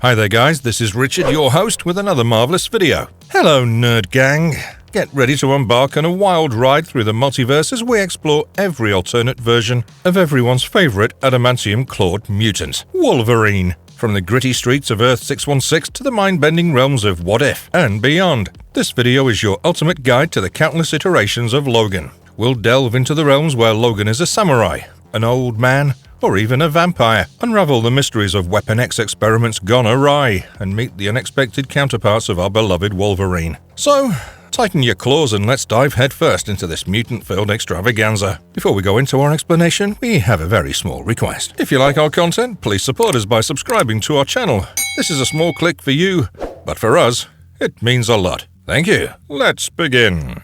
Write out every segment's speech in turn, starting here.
Hi there guys, this is Richard, your host, with another marvelous video. Hello Nerd Gang! Get ready to embark on a wild ride through the multiverse as we explore every alternate version of everyone's favorite adamantium-clawed mutant, Wolverine. From the gritty streets of Earth 616 to the mind-bending realms of What If and beyond. This video is your ultimate guide to the countless iterations of Logan. We'll delve into the realms where Logan is a samurai, an old man, or even a vampire, unravel the mysteries of Weapon X experiments gone awry, and meet the unexpected counterparts of our beloved Wolverine. So, tighten your claws and let's dive headfirst into this mutant-filled extravaganza. Before we go into our explanation, we have a very small request. If you like our content, please support us by subscribing to our channel. This is a small click for you, but for us, it means a lot. Thank you. Let's begin.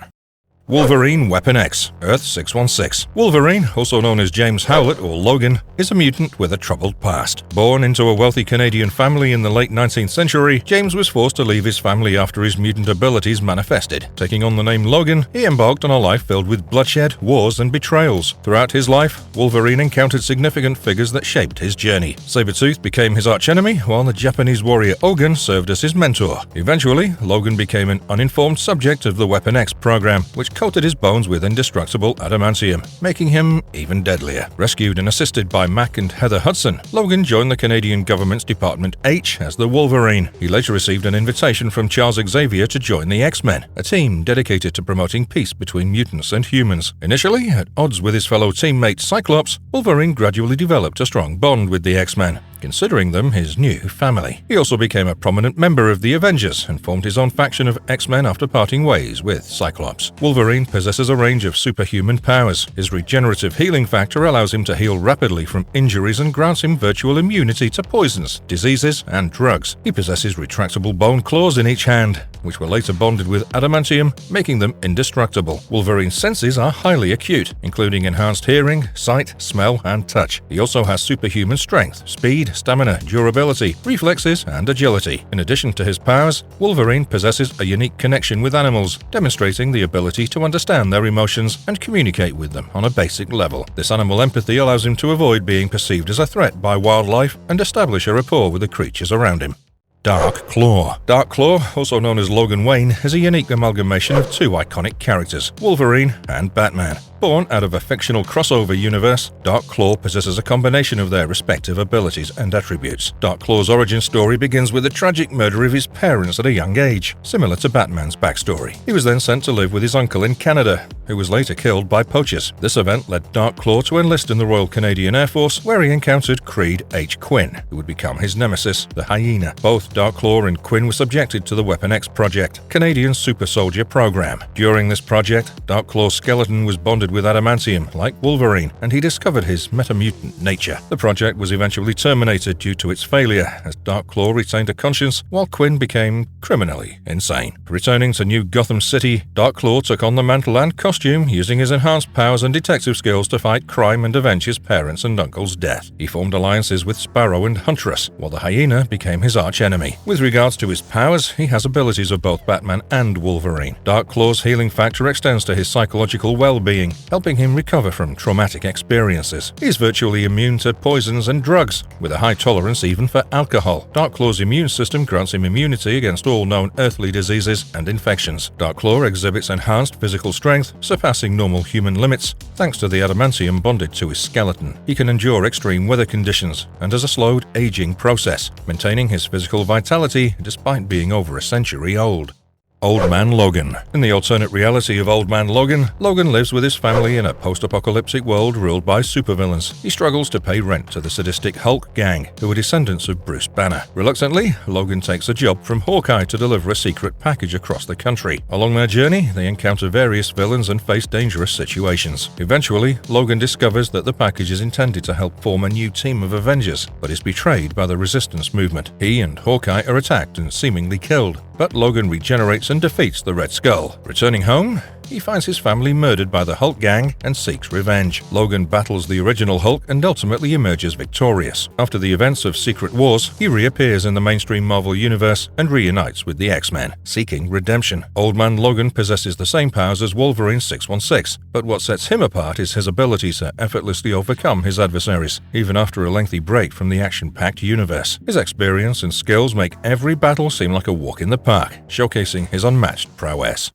Wolverine Weapon X, Earth 616. Wolverine, also known as James Howlett or Logan, is a mutant with a troubled past. Born into a wealthy Canadian family in the late 19th century, James was forced to leave his family after his mutant abilities manifested. Taking on the name Logan, he embarked on a life filled with bloodshed, wars, and betrayals. Throughout his life, Wolverine encountered significant figures that shaped his journey. Sabretooth became his archenemy, while the Japanese warrior Ogun served as his mentor. Eventually, Logan became an uninformed subject of the Weapon X program, which coated his bones with indestructible adamantium, making him even deadlier. Rescued and assisted by Mac and Heather Hudson, Logan joined the Canadian government's Department H as the Wolverine. He later received an invitation from Charles Xavier to join the X-Men, a team dedicated to promoting peace between mutants and humans. Initially, at odds with his fellow teammate Cyclops, Wolverine gradually developed a strong bond with the X-Men, considering them his new family. He also became a prominent member of the Avengers and formed his own faction of X-Men after parting ways with Cyclops. Wolverine possesses a range of superhuman powers. His regenerative healing factor allows him to heal rapidly from injuries and grants him virtual immunity to poisons, diseases, and drugs. He possesses retractable bone claws in each hand, which were later bonded with adamantium, making them indestructible. Wolverine's senses are highly acute, including enhanced hearing, sight, smell, and touch. He also has superhuman strength, speed, stamina, durability, reflexes, and agility. In addition to his powers, Wolverine possesses a unique connection with animals, demonstrating the ability to understand their emotions and communicate with them on a basic level. This animal empathy allows him to avoid being perceived as a threat by wildlife and establish a rapport with the creatures around him. Dark Claw. Dark Claw, also known as Logan Wayne, is a unique amalgamation of two iconic characters, Wolverine and Batman. Born out of a fictional crossover universe, Dark Claw possesses a combination of their respective abilities and attributes. Dark Claw's origin story begins with the tragic murder of his parents at a young age, similar to Batman's backstory. He was then sent to live with his uncle in Canada, who was later killed by poachers. This event led Dark Claw to enlist in the Royal Canadian Air Force, where he encountered Creed H. Quinn, who would become his nemesis, the Hyena. Both Dark Claw and Quinn were subjected to the Weapon X project, Canadian super soldier program. During this project, Dark Claw's skeleton was bonded with adamantium, like Wolverine, and he discovered his metamutant nature. The project was eventually terminated due to its failure, as Dark Claw retained a conscience, while Quinn became criminally insane. Returning to New Gotham City, Dark Claw took on the mantle and costume, using his enhanced powers and detective skills to fight crime and avenge his parents' and uncle's death. He formed alliances with Sparrow and Huntress, while the Hyena became his archenemy. With regards to his powers, he has abilities of both Batman and Wolverine. Dark Claw's healing factor extends to his psychological well-being, helping him recover from traumatic experiences. He is virtually immune to poisons and drugs, with a high tolerance even for alcohol. Dark Claw's immune system grants him immunity against all known earthly diseases and infections. Dark Claw exhibits enhanced physical strength, surpassing normal human limits, thanks to the adamantium bonded to his skeleton. He can endure extreme weather conditions and has a slowed aging process, maintaining his physical vitality despite being over a century old. Old Man Logan. In the alternate reality of Old Man Logan, Logan lives with his family in a post-apocalyptic world ruled by supervillains. He struggles to pay rent to the sadistic Hulk gang, who are descendants of Bruce Banner. Reluctantly, Logan takes a job from Hawkeye to deliver a secret package across the country. Along their journey, they encounter various villains and face dangerous situations. Eventually, Logan discovers that the package is intended to help form a new team of Avengers, but is betrayed by the Resistance movement. He and Hawkeye are attacked and seemingly killed, but Logan regenerates and defeats the Red Skull. Returning home, he finds his family murdered by the Hulk gang and seeks revenge. Logan battles the original Hulk and ultimately emerges victorious. After the events of Secret Wars, he reappears in the mainstream Marvel universe and reunites with the X-Men, seeking redemption. Old Man Logan possesses the same powers as Wolverine 616, but what sets him apart is his ability to effortlessly overcome his adversaries, even after a lengthy break from the action-packed universe. His experience and skills make every battle seem like a walk in the park, showcasing his unmatched prowess.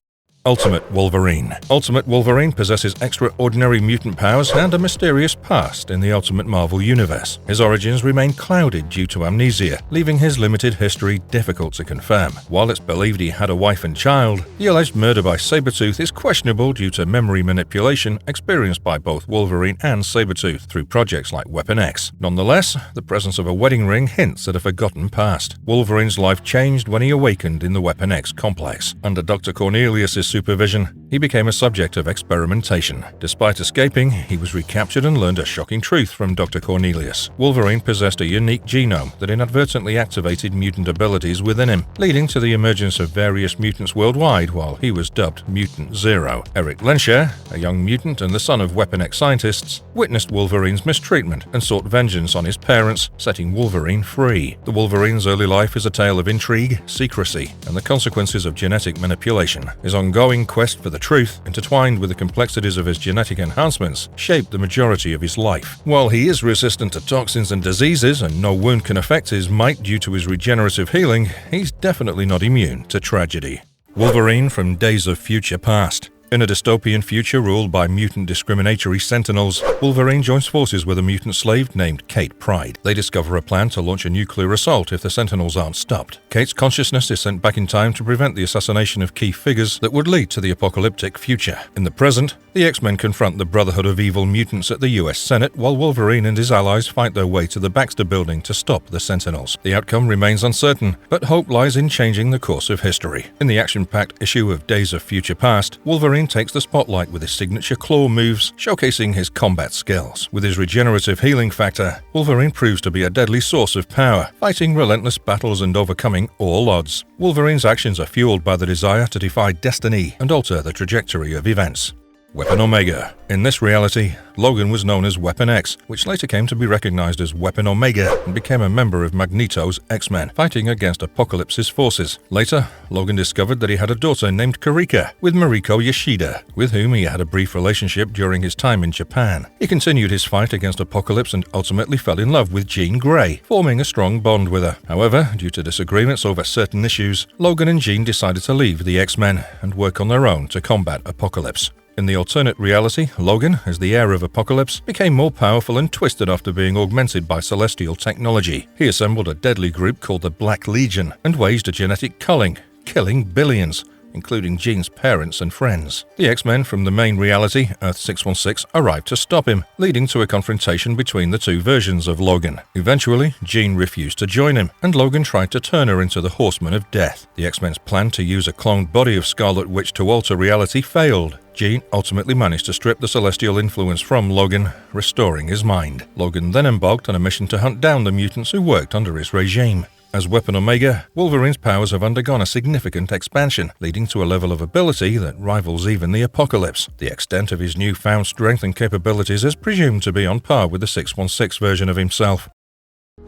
Ultimate Wolverine. Ultimate Wolverine possesses extraordinary mutant powers and a mysterious past in the Ultimate Marvel universe. His origins remain clouded due to amnesia, leaving his limited history difficult to confirm. While it's believed he had a wife and child, the alleged murder by Sabretooth is questionable due to memory manipulation experienced by both Wolverine and Sabretooth through projects like Weapon X. Nonetheless, the presence of a wedding ring hints at a forgotten past. Wolverine's life changed when he awakened in the Weapon X complex. Under Dr. Cornelius' supervision, he became a subject of experimentation. Despite escaping, he was recaptured and learned a shocking truth from Dr. Cornelius. Wolverine possessed a unique genome that inadvertently activated mutant abilities within him, leading to the emergence of various mutants worldwide while he was dubbed Mutant Zero. Eric Lensher, a young mutant and the son of Weapon X scientists, witnessed Wolverine's mistreatment and sought vengeance on his parents, setting Wolverine free. The Wolverine's early life is a tale of intrigue, secrecy, and the consequences of genetic manipulation. His ongoing quest for the truth, intertwined with the complexities of his genetic enhancements, shaped the majority of his life. While he is resistant to toxins and diseases, and no wound can affect his might due to his regenerative healing, he's definitely not immune to tragedy. Wolverine from Days of Future Past. In a dystopian future ruled by mutant discriminatory sentinels, Wolverine joins forces with a mutant slave named Kate Pryde. They discover a plan to launch a nuclear assault if the sentinels aren't stopped. Kate's consciousness is sent back in time to prevent the assassination of key figures that would lead to the apocalyptic future. In the present, the X-Men confront the Brotherhood of Evil Mutants at the US Senate, while Wolverine and his allies fight their way to the Baxter Building to stop the sentinels. The outcome remains uncertain, but hope lies in changing the course of history. In the action-packed issue of Days of Future Past, Wolverine takes the spotlight with his signature claw moves, showcasing his combat skills. With his regenerative healing factor, Wolverine proves to be a deadly source of power, fighting relentless battles and overcoming all odds. Wolverine's actions are fueled by the desire to defy destiny and alter the trajectory of events. Weapon Omega. In this reality, Logan was known as Weapon X, which later came to be recognized as Weapon Omega and became a member of Magneto's X-Men, fighting against Apocalypse's forces. Later, Logan discovered that he had a daughter named Karika, with Mariko Yoshida, with whom he had a brief relationship during his time in Japan. He continued his fight against Apocalypse and ultimately fell in love with Jean Grey, forming a strong bond with her. However, due to disagreements over certain issues, Logan and Jean decided to leave the X-Men and work on their own to combat Apocalypse. In the alternate reality, Logan, as the heir of Apocalypse, became more powerful and twisted after being augmented by celestial technology. He assembled a deadly group called the Black Legion and waged a genetic culling, killing billions, including Jean's parents and friends. The X-Men from the main reality, Earth 616, arrived to stop him, leading to a confrontation between the two versions of Logan. Eventually, Jean refused to join him, and Logan tried to turn her into the Horseman of Death. The X-Men's plan to use a cloned body of Scarlet Witch to alter reality failed. Jean ultimately managed to strip the celestial influence from Logan, restoring his mind. Logan then embarked on a mission to hunt down the mutants who worked under his regime. As Weapon Omega, Wolverine's powers have undergone a significant expansion, leading to a level of ability that rivals even the Apocalypse. The extent of his newfound strength and capabilities is presumed to be on par with the 616 version of himself.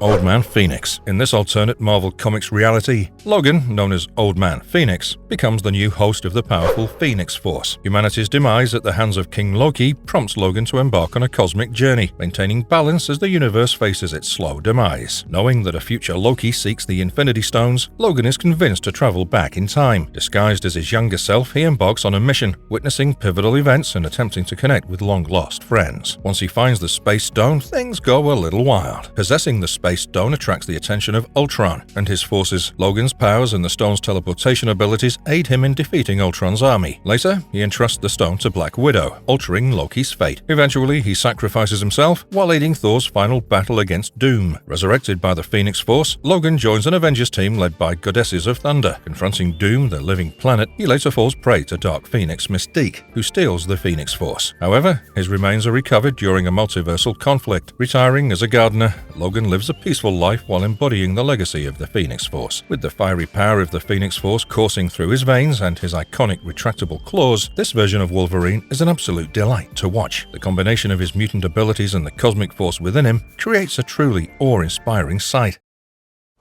Old Man Phoenix. In this alternate Marvel Comics reality, Logan, known as Old Man Phoenix, becomes the new host of the powerful Phoenix Force. Humanity's demise at the hands of King Loki prompts Logan to embark on a cosmic journey, maintaining balance as the universe faces its slow demise. Knowing that a future Loki seeks the Infinity Stones, Logan is convinced to travel back in time. Disguised as his younger self, he embarks on a mission, witnessing pivotal events and attempting to connect with long-lost friends. Once he finds the Space Stone, things go a little wild. Possessing the Space Stone attracts the attention of Ultron and his forces. Logan's powers and the stone's teleportation abilities aid him in defeating Ultron's army. Later, he entrusts the stone to Black Widow, altering Loki's fate. Eventually, he sacrifices himself while aiding Thor's final battle against Doom. Resurrected by the Phoenix Force, Logan joins an Avengers team led by Goddesses of Thunder. Confronting Doom, the living planet, he later falls prey to Dark Phoenix Mystique, who steals the Phoenix Force. However, his remains are recovered during a multiversal conflict. Retiring as a gardener, Logan lives lives a peaceful life while embodying the legacy of the Phoenix Force. With the fiery power of the Phoenix Force coursing through his veins and his iconic retractable claws, this version of Wolverine is an absolute delight to watch. The combination of his mutant abilities and the cosmic force within him creates a truly awe-inspiring sight.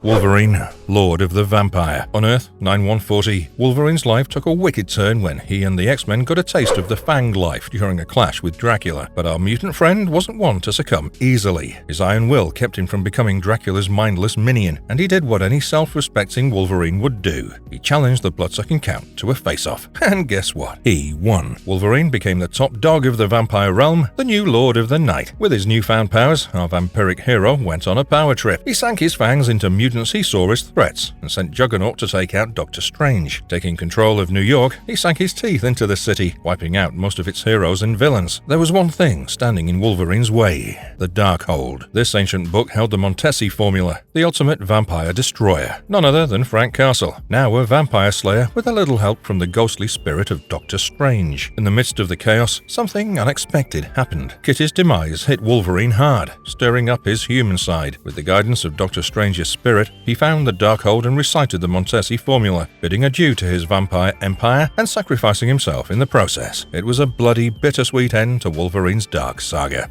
Wolverine, Lord of the Vampire. On Earth 9140, Wolverine's life took a wicked turn when he and the X-Men got a taste of the Fanged life during a clash with Dracula. But our mutant friend wasn't one to succumb easily. His iron will kept him from becoming Dracula's mindless minion, and he did what any self-respecting Wolverine would do. He challenged the bloodsucking Count to a face-off. And guess what? He won. Wolverine became the top dog of the vampire realm, the new Lord of the Night. With his newfound powers, our vampiric hero went on a power trip. He sank his fangs into mutants he saw as threats and sent Juggernaut to take out Doctor Strange. Taking control of New York, he sank his teeth into the city, wiping out most of its heroes and villains. There was one thing standing in Wolverine's way: the Darkhold. This ancient book held the Montesi formula, the ultimate vampire destroyer. None other than Frank Castle, now a vampire slayer with a little help from the ghostly spirit of Doctor Strange. In the midst of the chaos, something unexpected happened. Kitty's demise hit Wolverine hard, stirring up his human side. With the guidance of Doctor Strange's spirit, he found the Darkhold and recited the Montesi formula, bidding adieu to his vampire empire and sacrificing himself in the process. It was a bloody, bittersweet end to Wolverine's dark saga.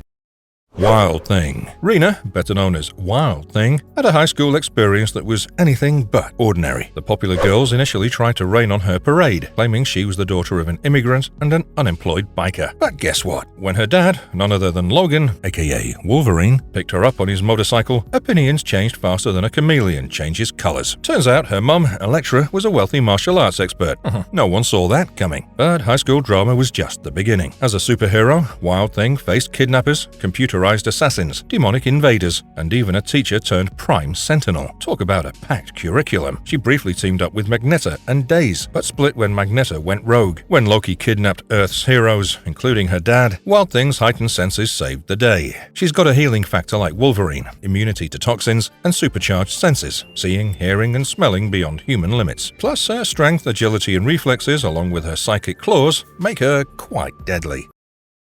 Wild Thing. Rena, better known as Wild Thing, had a high school experience that was anything but ordinary. The popular girls initially tried to rain on her parade, claiming she was the daughter of an immigrant and an unemployed biker. But guess what? When her dad, none other than Logan, aka Wolverine, picked her up on his motorcycle, opinions changed faster than a chameleon changes colors. Turns out her mum, Elektra, was a wealthy martial arts expert. No one saw that coming. But high school drama was just the beginning. As a superhero, Wild Thing faced kidnappers, computerized assassins, demonic invaders, and even a teacher turned prime sentinel. Talk about a packed curriculum. She briefly teamed up with Magneto and Daze, but split when Magneto went rogue. When Loki kidnapped Earth's heroes, including her dad, Wild Thing's heightened senses saved the day. She's got a healing factor like Wolverine, immunity to toxins, and supercharged senses, seeing, hearing, and smelling beyond human limits. Plus, her strength, agility, and reflexes, along with her psychic claws, make her quite deadly.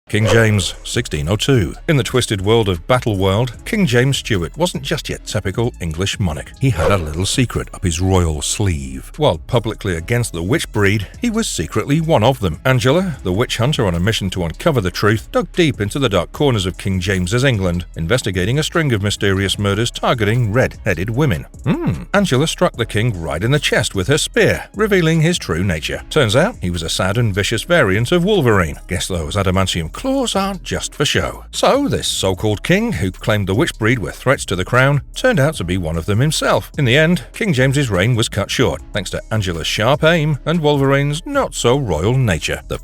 King James, 1602. In the twisted world of Battleworld, King James Stuart wasn't just your typical English monarch. He had a little secret up his royal sleeve. While publicly against the witch breed, he was secretly one of them. Angela, the witch hunter on a mission to uncover the truth, dug deep into the dark corners of King James's England, investigating a string of mysterious murders targeting red-headed women. Angela struck the king right in the chest with her spear, revealing his true nature. Turns out, he was a sad and vicious variant of Wolverine. Guess those adamantium claws aren't just for show. So, this so-called king, who claimed the witch breed were threats to the crown, turned out to be one of them himself. In the end, King James's reign was cut short, thanks to Angela's sharp aim and Wolverine's not-so-royal nature. The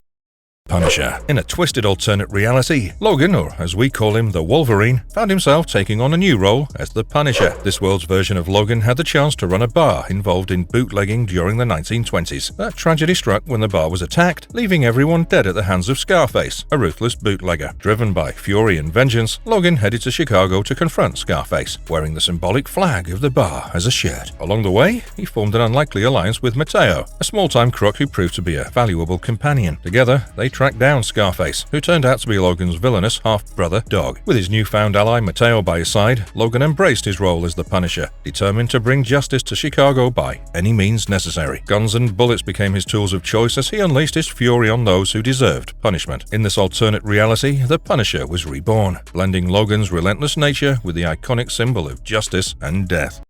Punisher. In a twisted alternate reality, Logan, or as we call him, the Wolverine, found himself taking on a new role as the Punisher. This world's version of Logan had the chance to run a bar involved in bootlegging during the 1920s. That tragedy struck when the bar was attacked, leaving everyone dead at the hands of Scarface, a ruthless bootlegger. Driven by fury and vengeance, Logan headed to Chicago to confront Scarface, wearing the symbolic flag of the bar as a shirt. Along the way, he formed an unlikely alliance with Mateo, a small-time crook who proved to be a valuable companion. Together, they tracked down Scarface, who turned out to be Logan's villainous half-brother Dog. With his newfound ally Mateo by his side, Logan embraced his role as the Punisher, determined to bring justice to Chicago by any means necessary. Guns and bullets became his tools of choice as he unleashed his fury on those who deserved punishment. In this alternate reality, the Punisher was reborn, blending Logan's relentless nature with the iconic symbol of justice and death.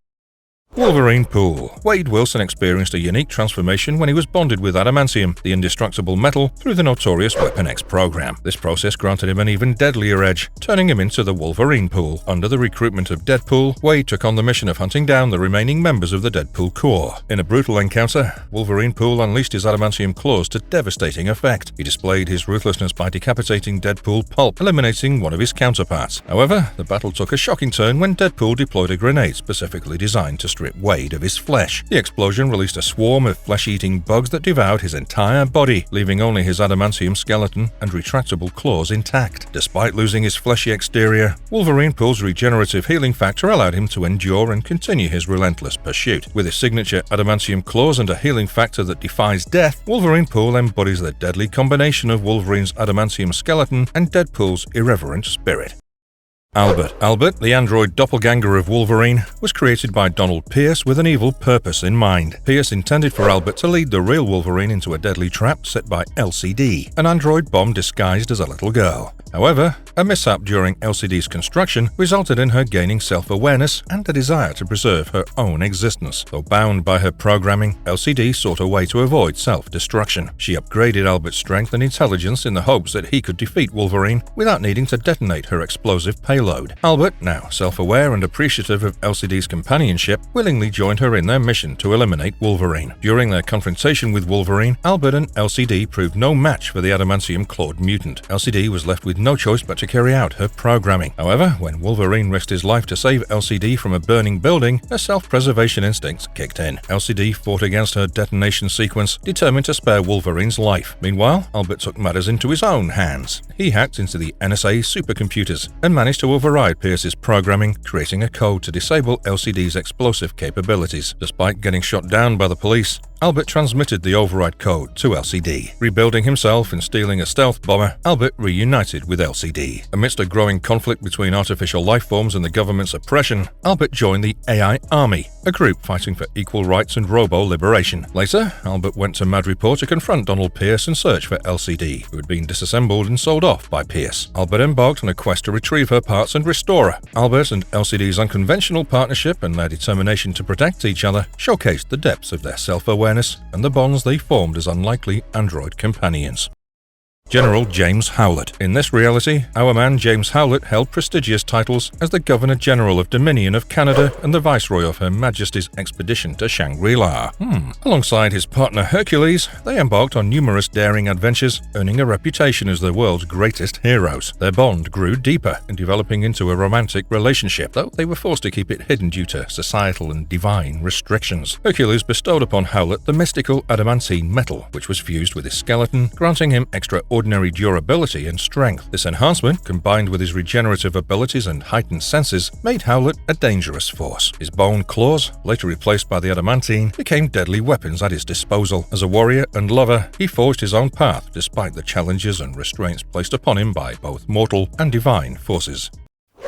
Wolverine Pool. Wade Wilson experienced a unique transformation when he was bonded with adamantium, the indestructible metal, through the notorious Weapon X program. This process granted him an even deadlier edge, turning him into the Wolverine Pool. Under the recruitment of Deadpool, Wade took on the mission of hunting down the remaining members of the Deadpool Corps. In a brutal encounter, Wolverine Pool unleashed his adamantium claws to devastating effect. He displayed his ruthlessness by decapitating Deadpool pulp, eliminating one of his counterparts. However, the battle took a shocking turn when Deadpool deployed a grenade specifically designed to strip Wade of his flesh. The explosion released a swarm of flesh-eating bugs that devoured his entire body, leaving only his adamantium skeleton and retractable claws intact. Despite losing his fleshy exterior, Wolverine Pool's regenerative healing factor allowed him to endure and continue his relentless pursuit. With his signature adamantium claws and a healing factor that defies death, Wolverine Pool embodies the deadly combination of Wolverine's adamantium skeleton and Deadpool's irreverent spirit. Albert. Albert, the android doppelganger of Wolverine, was created by Donald Pierce with an evil purpose in mind. Pierce intended for Albert to lead the real Wolverine into a deadly trap set by LCD, an android bomb disguised as a little girl. However, a mishap during LCD's construction resulted in her gaining self-awareness and a desire to preserve her own existence. Though bound by her programming, LCD sought a way to avoid self-destruction. She upgraded Albert's strength and intelligence in the hopes that he could defeat Wolverine without needing to detonate her explosive payload. Albert, now self-aware and appreciative of LCD's companionship, willingly joined her in their mission to eliminate Wolverine. During their confrontation with Wolverine, Albert and LCD proved no match for the adamantium-clawed mutant. LCD was left with no choice but to carry out her programming. However, when Wolverine risked his life to save LCD from a burning building, her self-preservation instincts kicked in. LCD fought against her detonation sequence, determined to spare Wolverine's life. Meanwhile, Albert took matters into his own hands. He hacked into the NSA supercomputers and managed to override Pierce's programming, creating a code to disable LCD's explosive capabilities. Despite getting shot down by the police, Albert transmitted the override code to LCD. Rebuilding himself and stealing a stealth bomber, Albert reunited with LCD. Amidst a growing conflict between artificial life forms and the government's oppression, Albert joined the AI Army, a group fighting for equal rights and robo-liberation. Later, Albert went to Madripoor to confront Donald Pierce and search for LCD, who had been disassembled and sold off by Pierce. Albert embarked on a quest to retrieve her parts and restore her. Albert and LCD's unconventional partnership and their determination to protect each other showcased the depths of their self-awareness and the bonds they formed as unlikely android companions. General James Howlett. In this reality, our man James Howlett held prestigious titles as the Governor-General of Dominion of Canada and the Viceroy of Her Majesty's expedition to Shangri-La. Alongside his partner Hercules, they embarked on numerous daring adventures, earning a reputation as the world's greatest heroes. Their bond grew deeper, and developing into a romantic relationship, though they were forced to keep it hidden due to societal and divine restrictions. Hercules bestowed upon Howlett the mystical adamantine metal, which was fused with his skeleton, granting him extraordinary durability and strength. This enhancement, combined with his regenerative abilities and heightened senses, made Howlett a dangerous force. His bone claws, later replaced by the adamantine, became deadly weapons at his disposal. As a warrior and lover, he forged his own path despite the challenges and restraints placed upon him by both mortal and divine forces.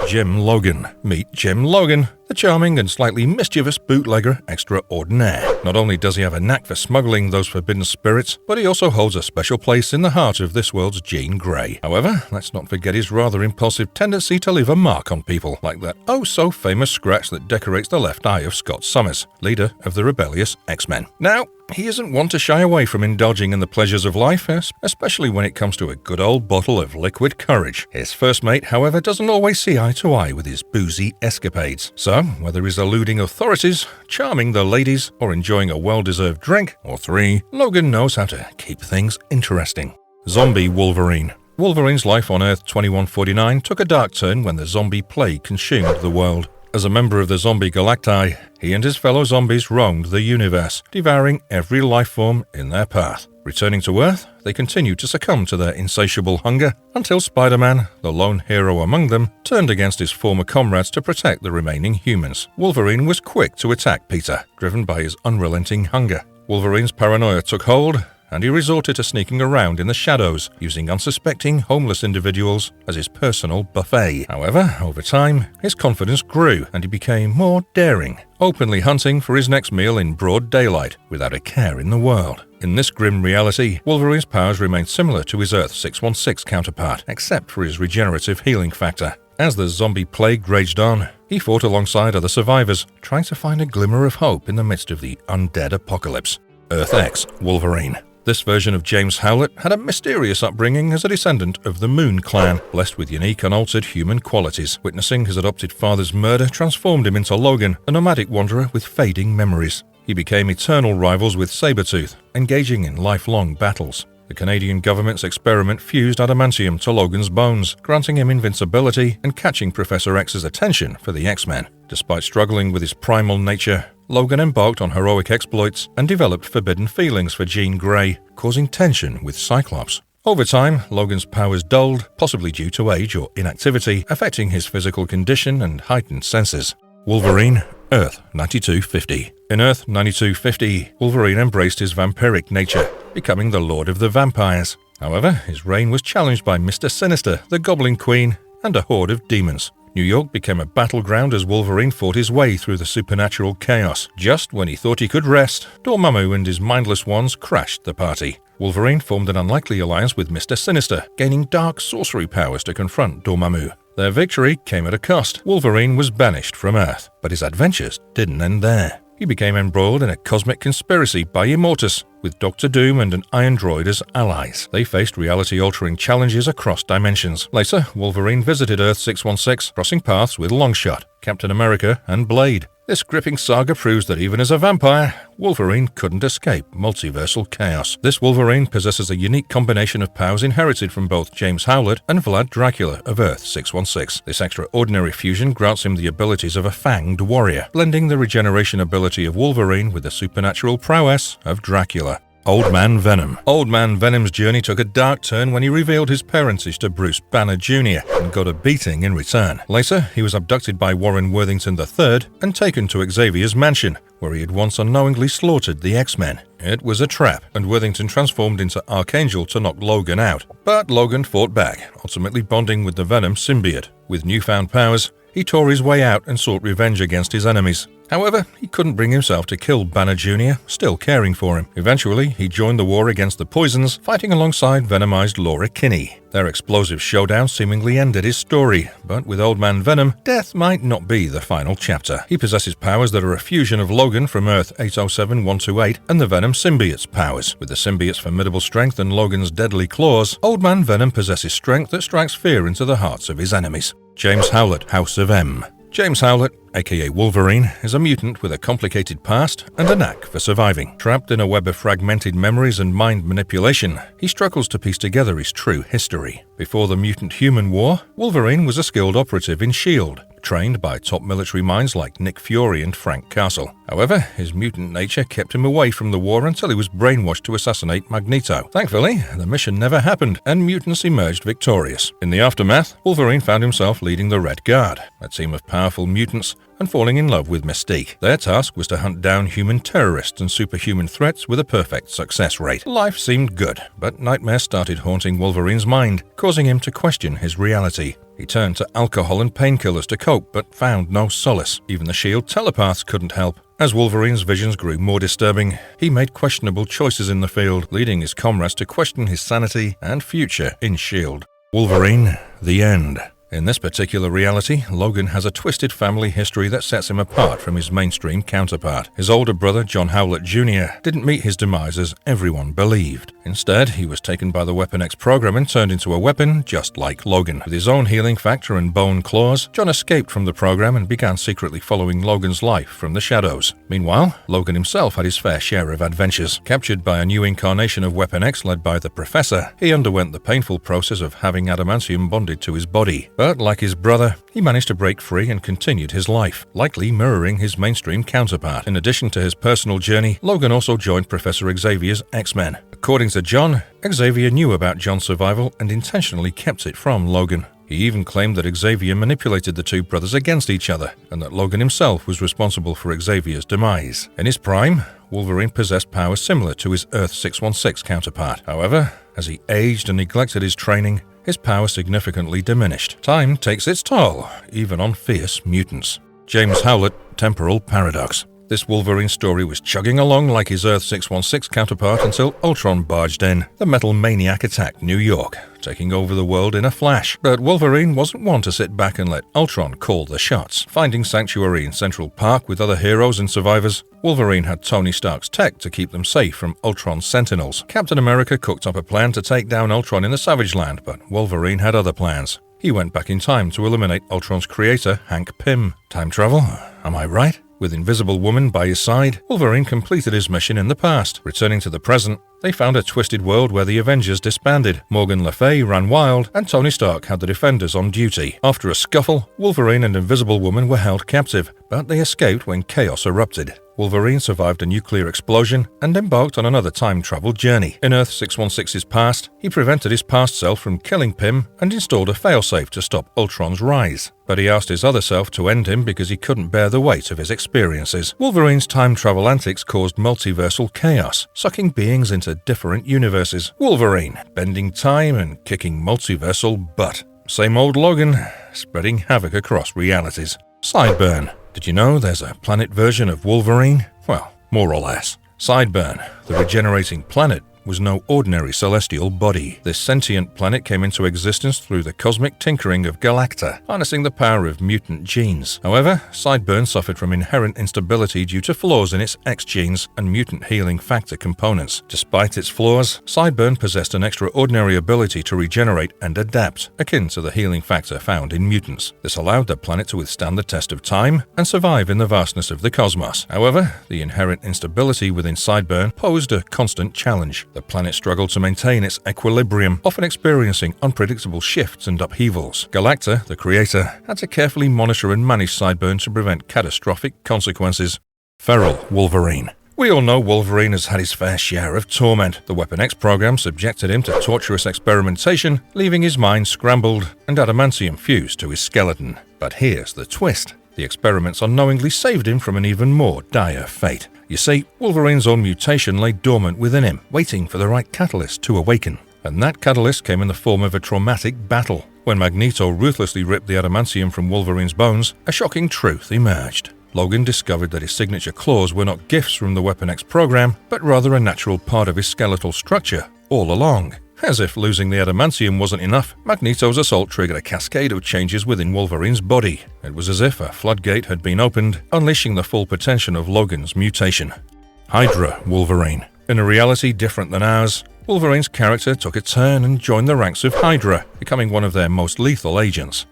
Jim Logan. Meet Jim Logan, the charming and slightly mischievous bootlegger extraordinaire. Not only does he have a knack for smuggling those forbidden spirits, but he also holds a special place in the heart of this world's Jean Grey. However, let's not forget his rather impulsive tendency to leave a mark on people, like that oh-so-famous scratch that decorates the left eye of Scott Summers, leader of the rebellious X-Men. Now, he isn't one to shy away from indulging in the pleasures of life, especially when it comes to a good old bottle of liquid courage. His first mate, however, doesn't always see eye to eye with his boozy escapades. So, whether he's eluding authorities, charming the ladies, or enjoying a well-deserved drink, or three, Logan knows how to keep things interesting. Zombie Wolverine. Wolverine's life on Earth 2149 took a dark turn when the zombie plague consumed the world. As a member of the zombie galacti, he and his fellow zombies roamed the universe, devouring every life form in their path. Returning to Earth, they continued to succumb to their insatiable hunger until Spider-Man, the lone hero among them, turned against his former comrades to protect the remaining humans. Wolverine was quick to attack Peter, driven by his unrelenting hunger. Wolverine's paranoia took hold, and he resorted to sneaking around in the shadows, using unsuspecting homeless individuals as his personal buffet. However, over time, his confidence grew and he became more daring, openly hunting for his next meal in broad daylight without a care in the world. In this grim reality, Wolverine's powers remained similar to his Earth 616 counterpart, except for his regenerative healing factor. As the zombie plague raged on, he fought alongside other survivors, trying to find a glimmer of hope in the midst of the undead apocalypse. Earth X Wolverine. This version of James Howlett had a mysterious upbringing as a descendant of the Moon Clan, blessed with unique unaltered human qualities. Witnessing his adopted father's murder transformed him into Logan, a nomadic wanderer with fading memories. He became eternal rivals with Sabretooth, engaging in lifelong battles. The Canadian government's experiment fused adamantium to Logan's bones, granting him invincibility and catching Professor X's attention for the X-Men. Despite struggling with his primal nature, Logan embarked on heroic exploits and developed forbidden feelings for Jean Grey, causing tension with Cyclops. Over time, Logan's powers dulled, possibly due to age or inactivity, affecting his physical condition and heightened senses. Wolverine, Earth 9250. In Earth 9250, Wolverine embraced his vampiric nature, becoming the Lord of the Vampires. However, his reign was challenged by Mr. Sinister, the Goblin Queen, and a horde of demons. New York became a battleground as Wolverine fought his way through the supernatural chaos. Just when he thought he could rest, Dormammu and his mindless ones crashed the party. Wolverine formed an unlikely alliance with Mr. Sinister, gaining dark sorcery powers to confront Dormammu. Their victory came at a cost. Wolverine was banished from Earth, but his adventures didn't end there. He became embroiled in a cosmic conspiracy by Immortus, with Dr. Doom and an Iron Droid as allies. They faced reality-altering challenges across dimensions. Later, Wolverine visited Earth 616, crossing paths with Longshot, Captain America, and Blade. This gripping saga proves that even as a vampire, Wolverine couldn't escape multiversal chaos. This Wolverine possesses a unique combination of powers inherited from both James Howlett and Vlad Dracula of Earth 616. This extraordinary fusion grants him the abilities of a fanged warrior, blending the regeneration ability of Wolverine with the supernatural prowess of Dracula. Old Man Venom. Old Man Venom's journey took a dark turn when he revealed his parentage to Bruce Banner Jr. and got a beating in return. Later, he was abducted by Warren Worthington III and taken to Xavier's mansion, where he had once unknowingly slaughtered the X-Men. It was a trap, and Worthington transformed into Archangel to knock Logan out. But Logan fought back, ultimately bonding with the Venom symbiote. With newfound powers, he tore his way out and sought revenge against his enemies. However, he couldn't bring himself to kill Banner Jr., still caring for him. Eventually, he joined the war against the Poisons, fighting alongside venomized Laura Kinney. Their explosive showdown seemingly ended his story, but with Old Man Venom, death might not be the final chapter. He possesses powers that are a fusion of Logan from Earth 807-128 and the Venom symbiote's powers. With the symbiote's formidable strength and Logan's deadly claws, Old Man Venom possesses strength that strikes fear into the hearts of his enemies. James Howlett, House of M. James Howlett, aka Wolverine, is a mutant with a complicated past and a knack for surviving. Trapped in a web of fragmented memories and mind manipulation, he struggles to piece together his true history. Before the mutant-human war, Wolverine was a skilled operative in S.H.I.E.L.D., trained by top military minds like Nick Fury and Frank Castle. However, his mutant nature kept him away from the war until he was brainwashed to assassinate Magneto. Thankfully, the mission never happened, and mutants emerged victorious. In the aftermath, Wolverine found himself leading the Red Guard, a team of powerful mutants, and falling in love with Mystique. Their task was to hunt down human terrorists and superhuman threats with a perfect success rate. Life seemed good, but nightmares started haunting Wolverine's mind, causing him to question his reality. He turned to alcohol and painkillers to cope, but found no solace. Even the S.H.I.E.L.D. telepaths couldn't help. As Wolverine's visions grew more disturbing, he made questionable choices in the field, leading his comrades to question his sanity and future in S.H.I.E.L.D. Wolverine, the End. In this particular reality, Logan has a twisted family history that sets him apart from his mainstream counterpart. His older brother, John Howlett Jr., didn't meet his demise as everyone believed. Instead, he was taken by the Weapon X program and turned into a weapon just like Logan. With his own healing factor and bone claws, John escaped from the program and began secretly following Logan's life from the shadows. Meanwhile, Logan himself had his fair share of adventures. Captured by a new incarnation of Weapon X led by the Professor, he underwent the painful process of having adamantium bonded to his body. But like his brother, he managed to break free and continued his life, likely mirroring his mainstream counterpart. In addition to his personal journey, Logan also joined Professor Xavier's X-Men. According to John, Xavier knew about John's survival and intentionally kept it from Logan. He even claimed that Xavier manipulated the two brothers against each other, and that Logan himself was responsible for Xavier's demise. In his prime, Wolverine possessed powers similar to his Earth 616 counterpart. However, as he aged and neglected his training, his power significantly diminished. Time takes its toll, even on fierce mutants. James Howlett, Temporal Paradox. This Wolverine story was chugging along like his Earth 616 counterpart until Ultron barged in. The Metal Maniac attacked New York, taking over the world in a flash. But Wolverine wasn't one to sit back and let Ultron call the shots. Finding sanctuary in Central Park with other heroes and survivors, Wolverine had Tony Stark's tech to keep them safe from Ultron's Sentinels. Captain America cooked up a plan to take down Ultron in the Savage Land, but Wolverine had other plans. He went back in time to eliminate Ultron's creator, Hank Pym. Time travel? Am I right? With Invisible Woman by his side, Wolverine completed his mission in the past. Returning to the present, they found a twisted world where the Avengers disbanded. Morgan Le Fay ran wild, and Tony Stark had the Defenders on duty. After a scuffle, Wolverine and Invisible Woman were held captive, but they escaped when chaos erupted. Wolverine survived a nuclear explosion and embarked on another time travel journey. In Earth 616's past, he prevented his past self from killing Pym and installed a failsafe to stop Ultron's rise. But he asked his other self to end him because he couldn't bear the weight of his experiences. Wolverine's time travel antics caused multiversal chaos, sucking beings into different universes. Wolverine, bending time and kicking multiversal butt. Same old Logan, spreading havoc across realities. Sideburn. Did you know there's a planet version of Wolverine? Well, more or less. Sideburn, the regenerating planet, was no ordinary celestial body. This sentient planet came into existence through the cosmic tinkering of Galacta, harnessing the power of mutant genes. However, Sideburn suffered from inherent instability due to flaws in its X genes and mutant healing factor components. Despite its flaws, Sideburn possessed an extraordinary ability to regenerate and adapt, akin to the healing factor found in mutants. This allowed the planet to withstand the test of time and survive in the vastness of the cosmos. However, the inherent instability within Sideburn posed a constant challenge. The planet struggled to maintain its equilibrium, often experiencing unpredictable shifts and upheavals. Galacta, the creator, had to carefully monitor and manage Sideburn to prevent catastrophic consequences. Feral Wolverine. We all know Wolverine has had his fair share of torment. The Weapon X program subjected him to torturous experimentation, leaving his mind scrambled and adamantium fused to his skeleton. But here's the twist. The experiments unknowingly saved him from an even more dire fate. You see, Wolverine's own mutation lay dormant within him, waiting for the right catalyst to awaken. And that catalyst came in the form of a traumatic battle. When Magneto ruthlessly ripped the adamantium from Wolverine's bones, a shocking truth emerged. Logan discovered that his signature claws were not gifts from the Weapon X program, but rather a natural part of his skeletal structure all along. As if losing the adamantium wasn't enough, Magneto's assault triggered a cascade of changes within Wolverine's body. It was as if a floodgate had been opened, unleashing the full potential of Logan's mutation. Hydra Wolverine. In a reality different than ours, Wolverine's character took a turn and joined the ranks of Hydra, becoming one of their most lethal agents.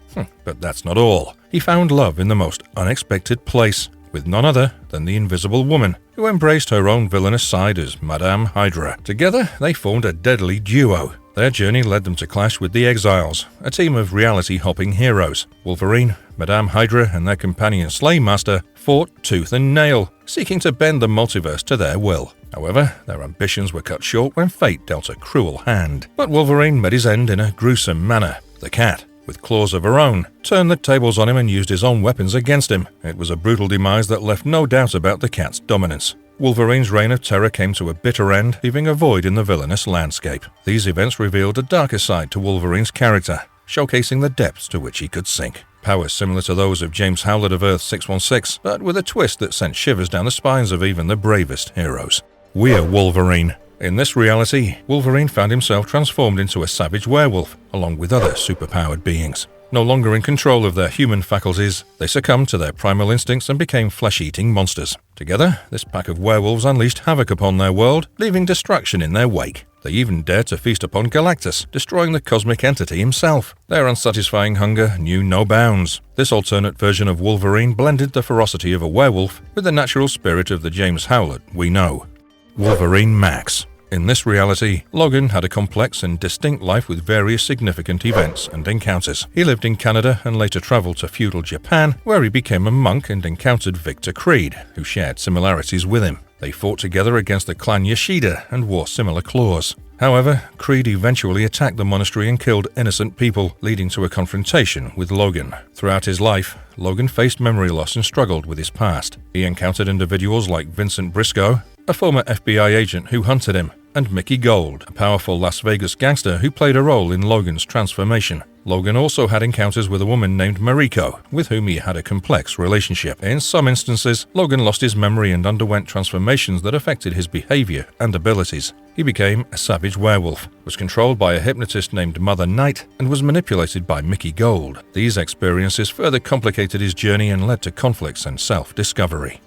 But that's not all. He found love in the most unexpected place, with none other than the Invisible Woman, who embraced her own villainous side as Madame Hydra. Together, they formed a deadly duo. Their journey led them to clash with the Exiles, a team of reality-hopping heroes. Wolverine, Madame Hydra, and their companion Slaymaster fought tooth and nail, seeking to bend the multiverse to their will. However, their ambitions were cut short when fate dealt a cruel hand. But Wolverine met his end in a gruesome manner. The Cat, with claws of her own, turned the tables on him and used his own weapons against him. It was a brutal demise that left no doubt about the Cat's dominance. Wolverine's reign of terror came to a bitter end, leaving a void in the villainous landscape. These events revealed a darker side to Wolverine's character, showcasing the depths to which he could sink. Powers similar to those of James Howlett of Earth 616, but with a twist that sent shivers down the spines of even the bravest heroes. We're Wolverine. In this reality, Wolverine found himself transformed into a savage werewolf, along with other superpowered beings. No longer in control of their human faculties, they succumbed to their primal instincts and became flesh-eating monsters. Together, this pack of werewolves unleashed havoc upon their world, leaving destruction in their wake. They even dared to feast upon Galactus, destroying the cosmic entity himself. Their unsatisfying hunger knew no bounds. This alternate version of Wolverine blended the ferocity of a werewolf with the natural spirit of the James Howlett we know. Wolverine Max. In this reality, Logan had a complex and distinct life with various significant events and encounters. He lived in Canada and later traveled to feudal Japan, where he became a monk and encountered Victor Creed, who shared similarities with him. They fought together against the clan Yoshida and wore similar claws. However, Creed eventually attacked the monastery and killed innocent people, leading to a confrontation with Logan. Throughout his life, Logan faced memory loss and struggled with his past. He encountered individuals like Vincent Briscoe, a former FBI agent who hunted him, and Mickey Gold, a powerful Las Vegas gangster who played a role in Logan's transformation. Logan also had encounters with a woman named Mariko, with whom he had a complex relationship. In some instances, Logan lost his memory and underwent transformations that affected his behavior and abilities. He became a savage werewolf, was controlled by a hypnotist named Mother Night, and was manipulated by Mickey Gold. These experiences further complicated his journey and led to conflicts and self-discovery.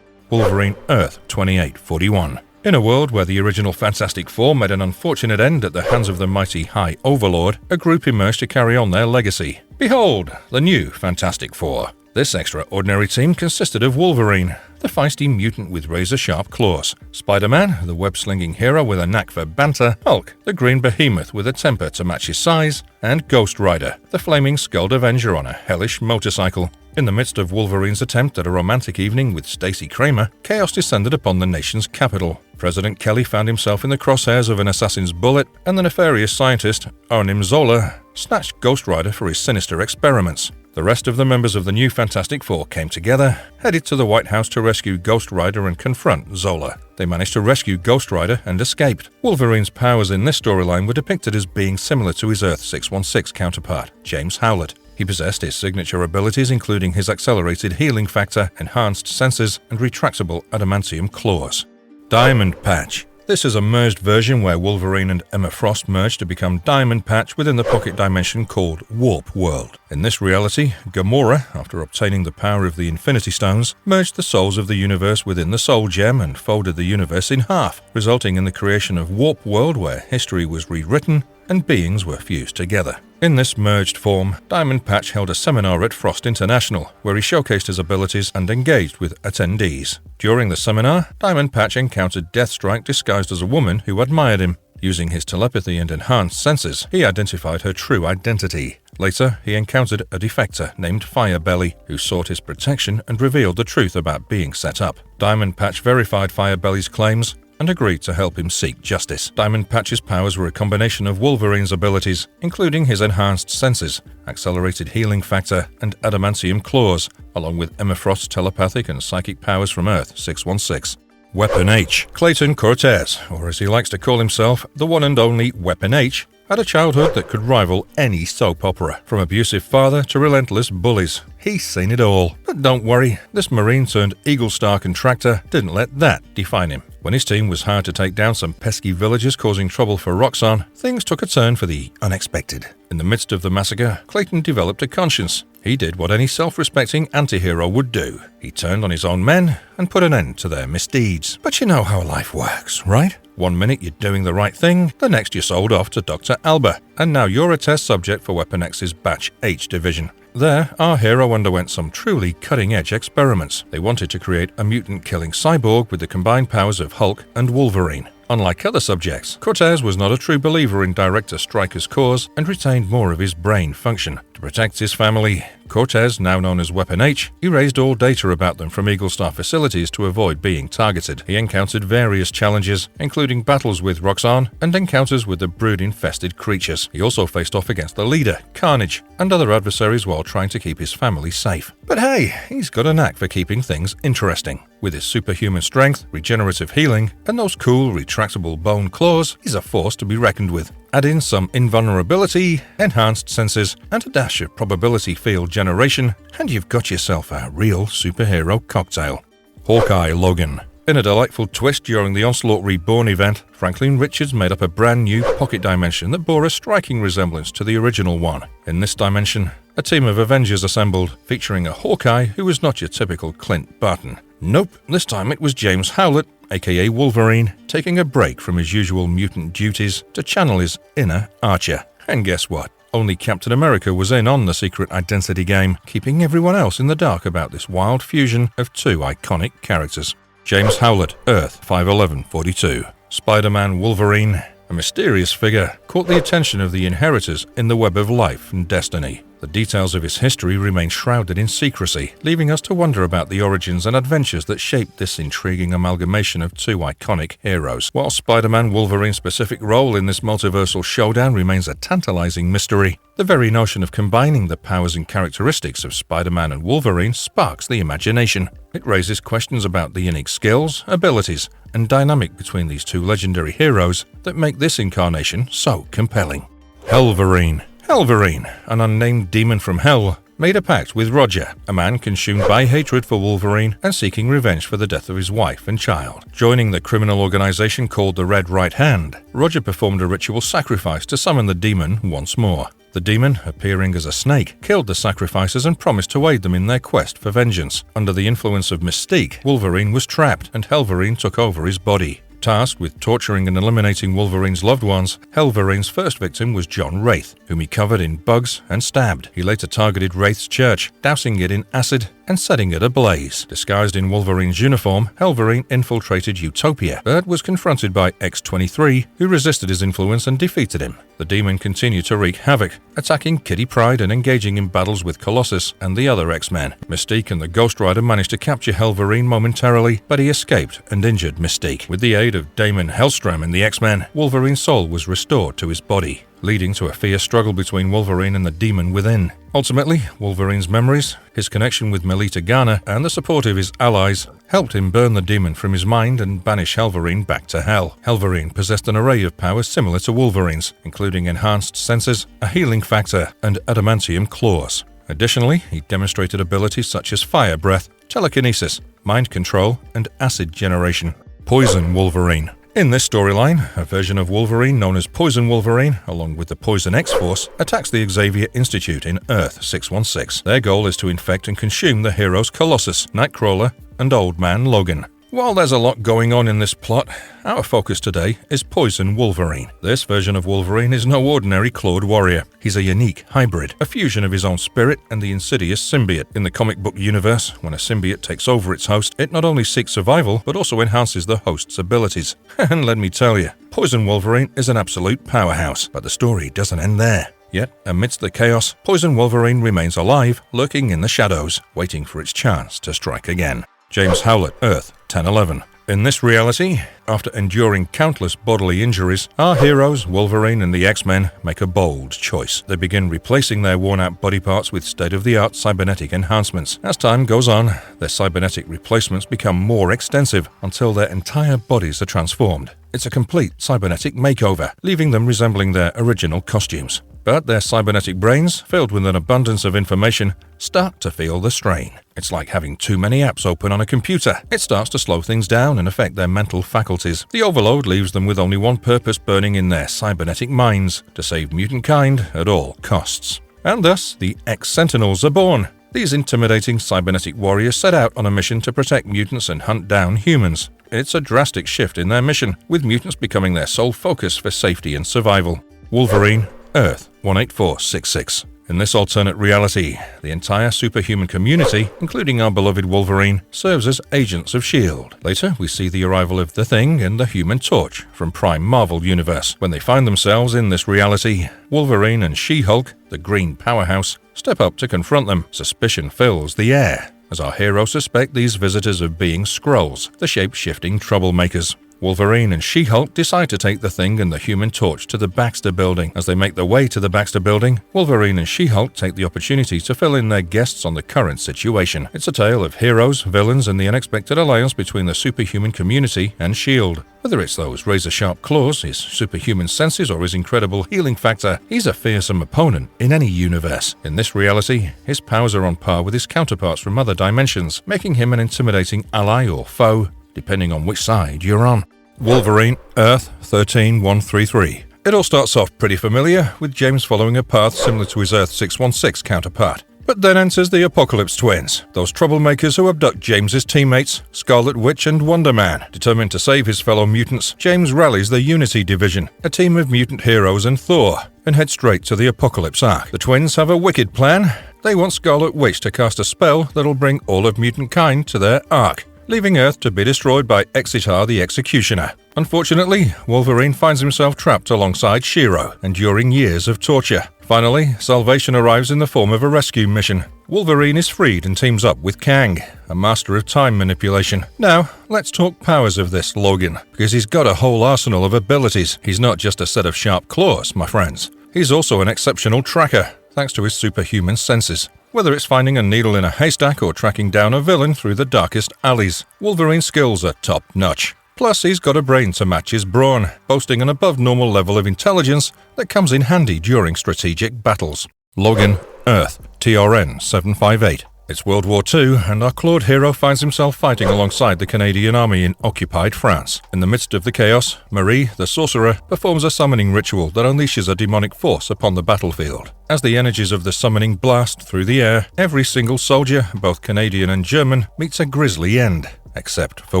Wolverine Earth 2841. In a world where the original Fantastic Four met an unfortunate end at the hands of the mighty High Overlord, a group emerged to carry on their legacy. Behold, the new Fantastic Four. This extraordinary team consisted of Wolverine, the feisty mutant with razor-sharp claws, Spider-Man, the web-slinging hero with a knack for banter, Hulk, the green behemoth with a temper to match his size, and Ghost Rider, the flaming Skull Avenger on a hellish motorcycle. In the midst of Wolverine's attempt at a romantic evening with Stacy Kramer, chaos descended upon the nation's capital. President Kelly found himself in the crosshairs of an assassin's bullet, and the nefarious scientist, Arnim Zola, snatched Ghost Rider for his sinister experiments. The rest of the members of the new Fantastic Four came together, headed to the White House to rescue Ghost Rider and confront Zola. They managed to rescue Ghost Rider and escaped. Wolverine's powers in this storyline were depicted as being similar to his Earth 616 counterpart, James Howlett. He possessed his signature abilities, including his accelerated healing factor, enhanced senses, and retractable adamantium claws. Diamond Patch. This is a merged version where Wolverine and Emma Frost merged to become Diamond Patch within the pocket dimension called Warp World. In this reality, Gamora, after obtaining the power of the Infinity Stones, merged the souls of the universe within the Soul Gem and folded the universe in half, resulting in the creation of Warp World, where history was rewritten and beings were fused together. In this merged form, Diamond Patch held a seminar at Frost International, where he showcased his abilities and engaged with attendees. During the seminar, Diamond Patch encountered Deathstrike disguised as a woman who admired him. Using his telepathy and enhanced senses, he identified her true identity. Later, he encountered a defector named Firebelly, who sought his protection and revealed the truth about being set up. Diamond Patch verified Firebelly's claims and agreed to help him seek justice. Diamond Patch's powers were a combination of Wolverine's abilities, including his enhanced senses, accelerated healing factor, and adamantium claws, along with Emma Frost's telepathic and psychic powers from Earth 616. Weapon H. Clayton Cortez, or as he likes to call himself, the one and only Weapon H, had a childhood that could rival any soap opera. From abusive father to relentless bullies, he's seen it all. But don't worry, this Marine turned Eagle Star contractor didn't let that define him. When his team was hired to take down some pesky villagers causing trouble for Roxxon, things took a turn for the unexpected. In the midst of the massacre, Clayton developed a conscience. He did what any self-respecting anti-hero would do. He turned on his own men and put an end to their misdeeds. But you know how life works, right? One minute you're doing the right thing, the next you're sold off to Dr. Alba, and now you're a test subject for Weapon X's Batch H division. There, our hero underwent some truly cutting-edge experiments. They wanted to create a mutant-killing cyborg with the combined powers of Hulk and Wolverine. Unlike other subjects, Cortez was not a true believer in Director Stryker's cause and retained more of his brain function. To protect his family, Cortez, now known as Weapon H, erased all data about them from Eagle Star facilities to avoid being targeted. He encountered various challenges, including battles with Roxxon and encounters with the brood-infested creatures. He also faced off against the leader, Carnage, and other adversaries while trying to keep his family safe. But hey, he's got a knack for keeping things interesting. With his superhuman strength, regenerative healing, and those cool, retractable bone claws, he's a force to be reckoned with. Add in some invulnerability, enhanced senses, and a dash of probability field generation, and you've got yourself a real superhero cocktail. Hawkeye Logan. In a delightful twist during the Onslaught Reborn event, Franklin Richards made up a brand new pocket dimension that bore a striking resemblance to the original one. In this dimension, a team of Avengers assembled, featuring a Hawkeye who was not your typical Clint Barton. Nope, this time it was James Howlett, aka Wolverine, taking a break from his usual mutant duties to channel his inner Archer. And guess what? Only Captain America was in on the secret identity game, keeping everyone else in the dark about this wild fusion of two iconic characters. James Howlett, Earth 51142. Spider-Man Wolverine, a mysterious figure, caught the attention of the inheritors in the web of life and destiny. The details of his history remain shrouded in secrecy, leaving us to wonder about the origins and adventures that shaped this intriguing amalgamation of two iconic heroes. While Spider-Man Wolverine's specific role in this multiversal showdown remains a tantalizing mystery, the very notion of combining the powers and characteristics of Spider-Man and Wolverine sparks the imagination. It raises questions about the unique skills, abilities, and dynamic between these two legendary heroes that make this incarnation so compelling. Wolverine. Wolverine, an unnamed demon from hell, made a pact with Roger, a man consumed by hatred for Wolverine and seeking revenge for the death of his wife and child. Joining the criminal organization called the Red Right Hand, Roger performed a ritual sacrifice to summon the demon once more. The demon, appearing as a snake, killed the sacrificers and promised to aid them in their quest for vengeance. Under the influence of Mystique, Wolverine was trapped and Wolverine took over his body. Tasked with torturing and eliminating Wolverine's loved ones, Wolverine's first victim was John Wraith, whom he covered in bugs and stabbed. He later targeted Wraith's church, dousing it in acid and setting it ablaze. Disguised in Wolverine's uniform, Wolverine infiltrated Utopia, but was confronted by X-23, who resisted his influence and defeated him. The demon continued to wreak havoc, attacking Kitty Pryde and engaging in battles with Colossus and the other X-Men. Mystique and the Ghost Rider managed to capture Wolverine momentarily, but he escaped and injured Mystique. With the aid of Damon Hellstrom and the X-Men, Wolverine's soul was restored to his body, leading to a fierce struggle between Wolverine and the demon within. Ultimately, Wolverine's memories, his connection with Melita Garner, and the support of his allies helped him burn the demon from his mind and banish Wolverine back to hell. Wolverine possessed an array of powers similar to Wolverine's, including enhanced senses, a healing factor, and adamantium claws. Additionally, he demonstrated abilities such as fire breath, telekinesis, mind control, and acid generation. Poison Wolverine. In this storyline, a version of Wolverine known as Poison Wolverine, along with the Poison X-Force, attacks the Xavier Institute in Earth 616. Their goal is to infect and consume the heroes Colossus, Nightcrawler, and Old Man Logan. While there's a lot going on in this plot, our focus today is Poison Wolverine. This version of Wolverine is no ordinary clawed warrior. He's a unique hybrid, a fusion of his own spirit and the insidious symbiote. In the comic book universe, when a symbiote takes over its host, it not only seeks survival, but also enhances the host's abilities. And let me tell you, Poison Wolverine is an absolute powerhouse, but the story doesn't end there. Yet, amidst the chaos, Poison Wolverine remains alive, lurking in the shadows, waiting for its chance to strike again. James Howlett, Earth 1011. In this reality, after enduring countless bodily injuries, our heroes, Wolverine and the X-Men, make a bold choice. They begin replacing their worn-out body parts with state-of-the-art cybernetic enhancements. As time goes on, their cybernetic replacements become more extensive until their entire bodies are transformed. It's a complete cybernetic makeover, leaving them resembling their original costumes. But their cybernetic brains, filled with an abundance of information, start to feel the strain. It's like having too many apps open on a computer. It starts to slow things down and affect their mental faculties. The overload leaves them with only one purpose burning in their cybernetic minds: to save mutant kind at all costs. And thus, the X-Sentinels are born. These intimidating cybernetic warriors set out on a mission to protect mutants and hunt down humans. It's a drastic shift in their mission, with mutants becoming their sole focus for safety and survival. Wolverine, Earth 18466. In this alternate reality, the entire superhuman community, including our beloved Wolverine, serves as agents of S.H.I.E.L.D. Later, we see the arrival of the Thing and the Human Torch from Prime Marvel Universe. When they find themselves in this reality, Wolverine and She-Hulk, the Green Powerhouse, step up to confront them. Suspicion fills the air, as our heroes suspect these visitors of being Skrulls, the shape-shifting troublemakers. Wolverine and She-Hulk decide to take the Thing and the Human Torch to the Baxter Building. As they make their way to the Baxter Building, Wolverine and She-Hulk take the opportunity to fill in their guests on the current situation. It's a tale of heroes, villains, and the unexpected alliance between the superhuman community and S.H.I.E.L.D. Whether it's those razor-sharp claws, his superhuman senses, or his incredible healing factor, he's a fearsome opponent in any universe. In this reality, his powers are on par with his counterparts from other dimensions, making him an intimidating ally or foe, depending on which side you're on. Wolverine, Earth 13133. It all starts off pretty familiar, with James following a path similar to his Earth 616 counterpart. But then enters the Apocalypse Twins, those troublemakers who abduct James's teammates, Scarlet Witch and Wonder Man. Determined to save his fellow mutants, James rallies the Unity Division, a team of mutant heroes and Thor, and heads straight to the Apocalypse Ark. The twins have a wicked plan. They want Scarlet Witch to cast a spell that'll bring all of mutant kind to their Ark, leaving Earth to be destroyed by Exitar the Executioner. Unfortunately, Wolverine finds himself trapped alongside Shiro, enduring years of torture. Finally, salvation arrives in the form of a rescue mission. Wolverine is freed and teams up with Kang, a master of time manipulation. Now, let's talk powers of this Logan, because he's got a whole arsenal of abilities. He's not just a set of sharp claws, my friends. He's also an exceptional tracker, thanks to his superhuman senses. Whether it's finding a needle in a haystack or tracking down a villain through the darkest alleys, Wolverine's skills are top-notch. Plus, he's got a brain to match his brawn, boasting an above-normal level of intelligence that comes in handy during strategic battles. Logan, Earth, TRN 758. It's World War II, and our clawed hero finds himself fighting alongside the Canadian Army in occupied France. In the midst of the chaos, Marie, the sorcerer, performs a summoning ritual that unleashes a demonic force upon the battlefield. As the energies of the summoning blast through the air, every single soldier, both Canadian and German, meets a grisly end, except for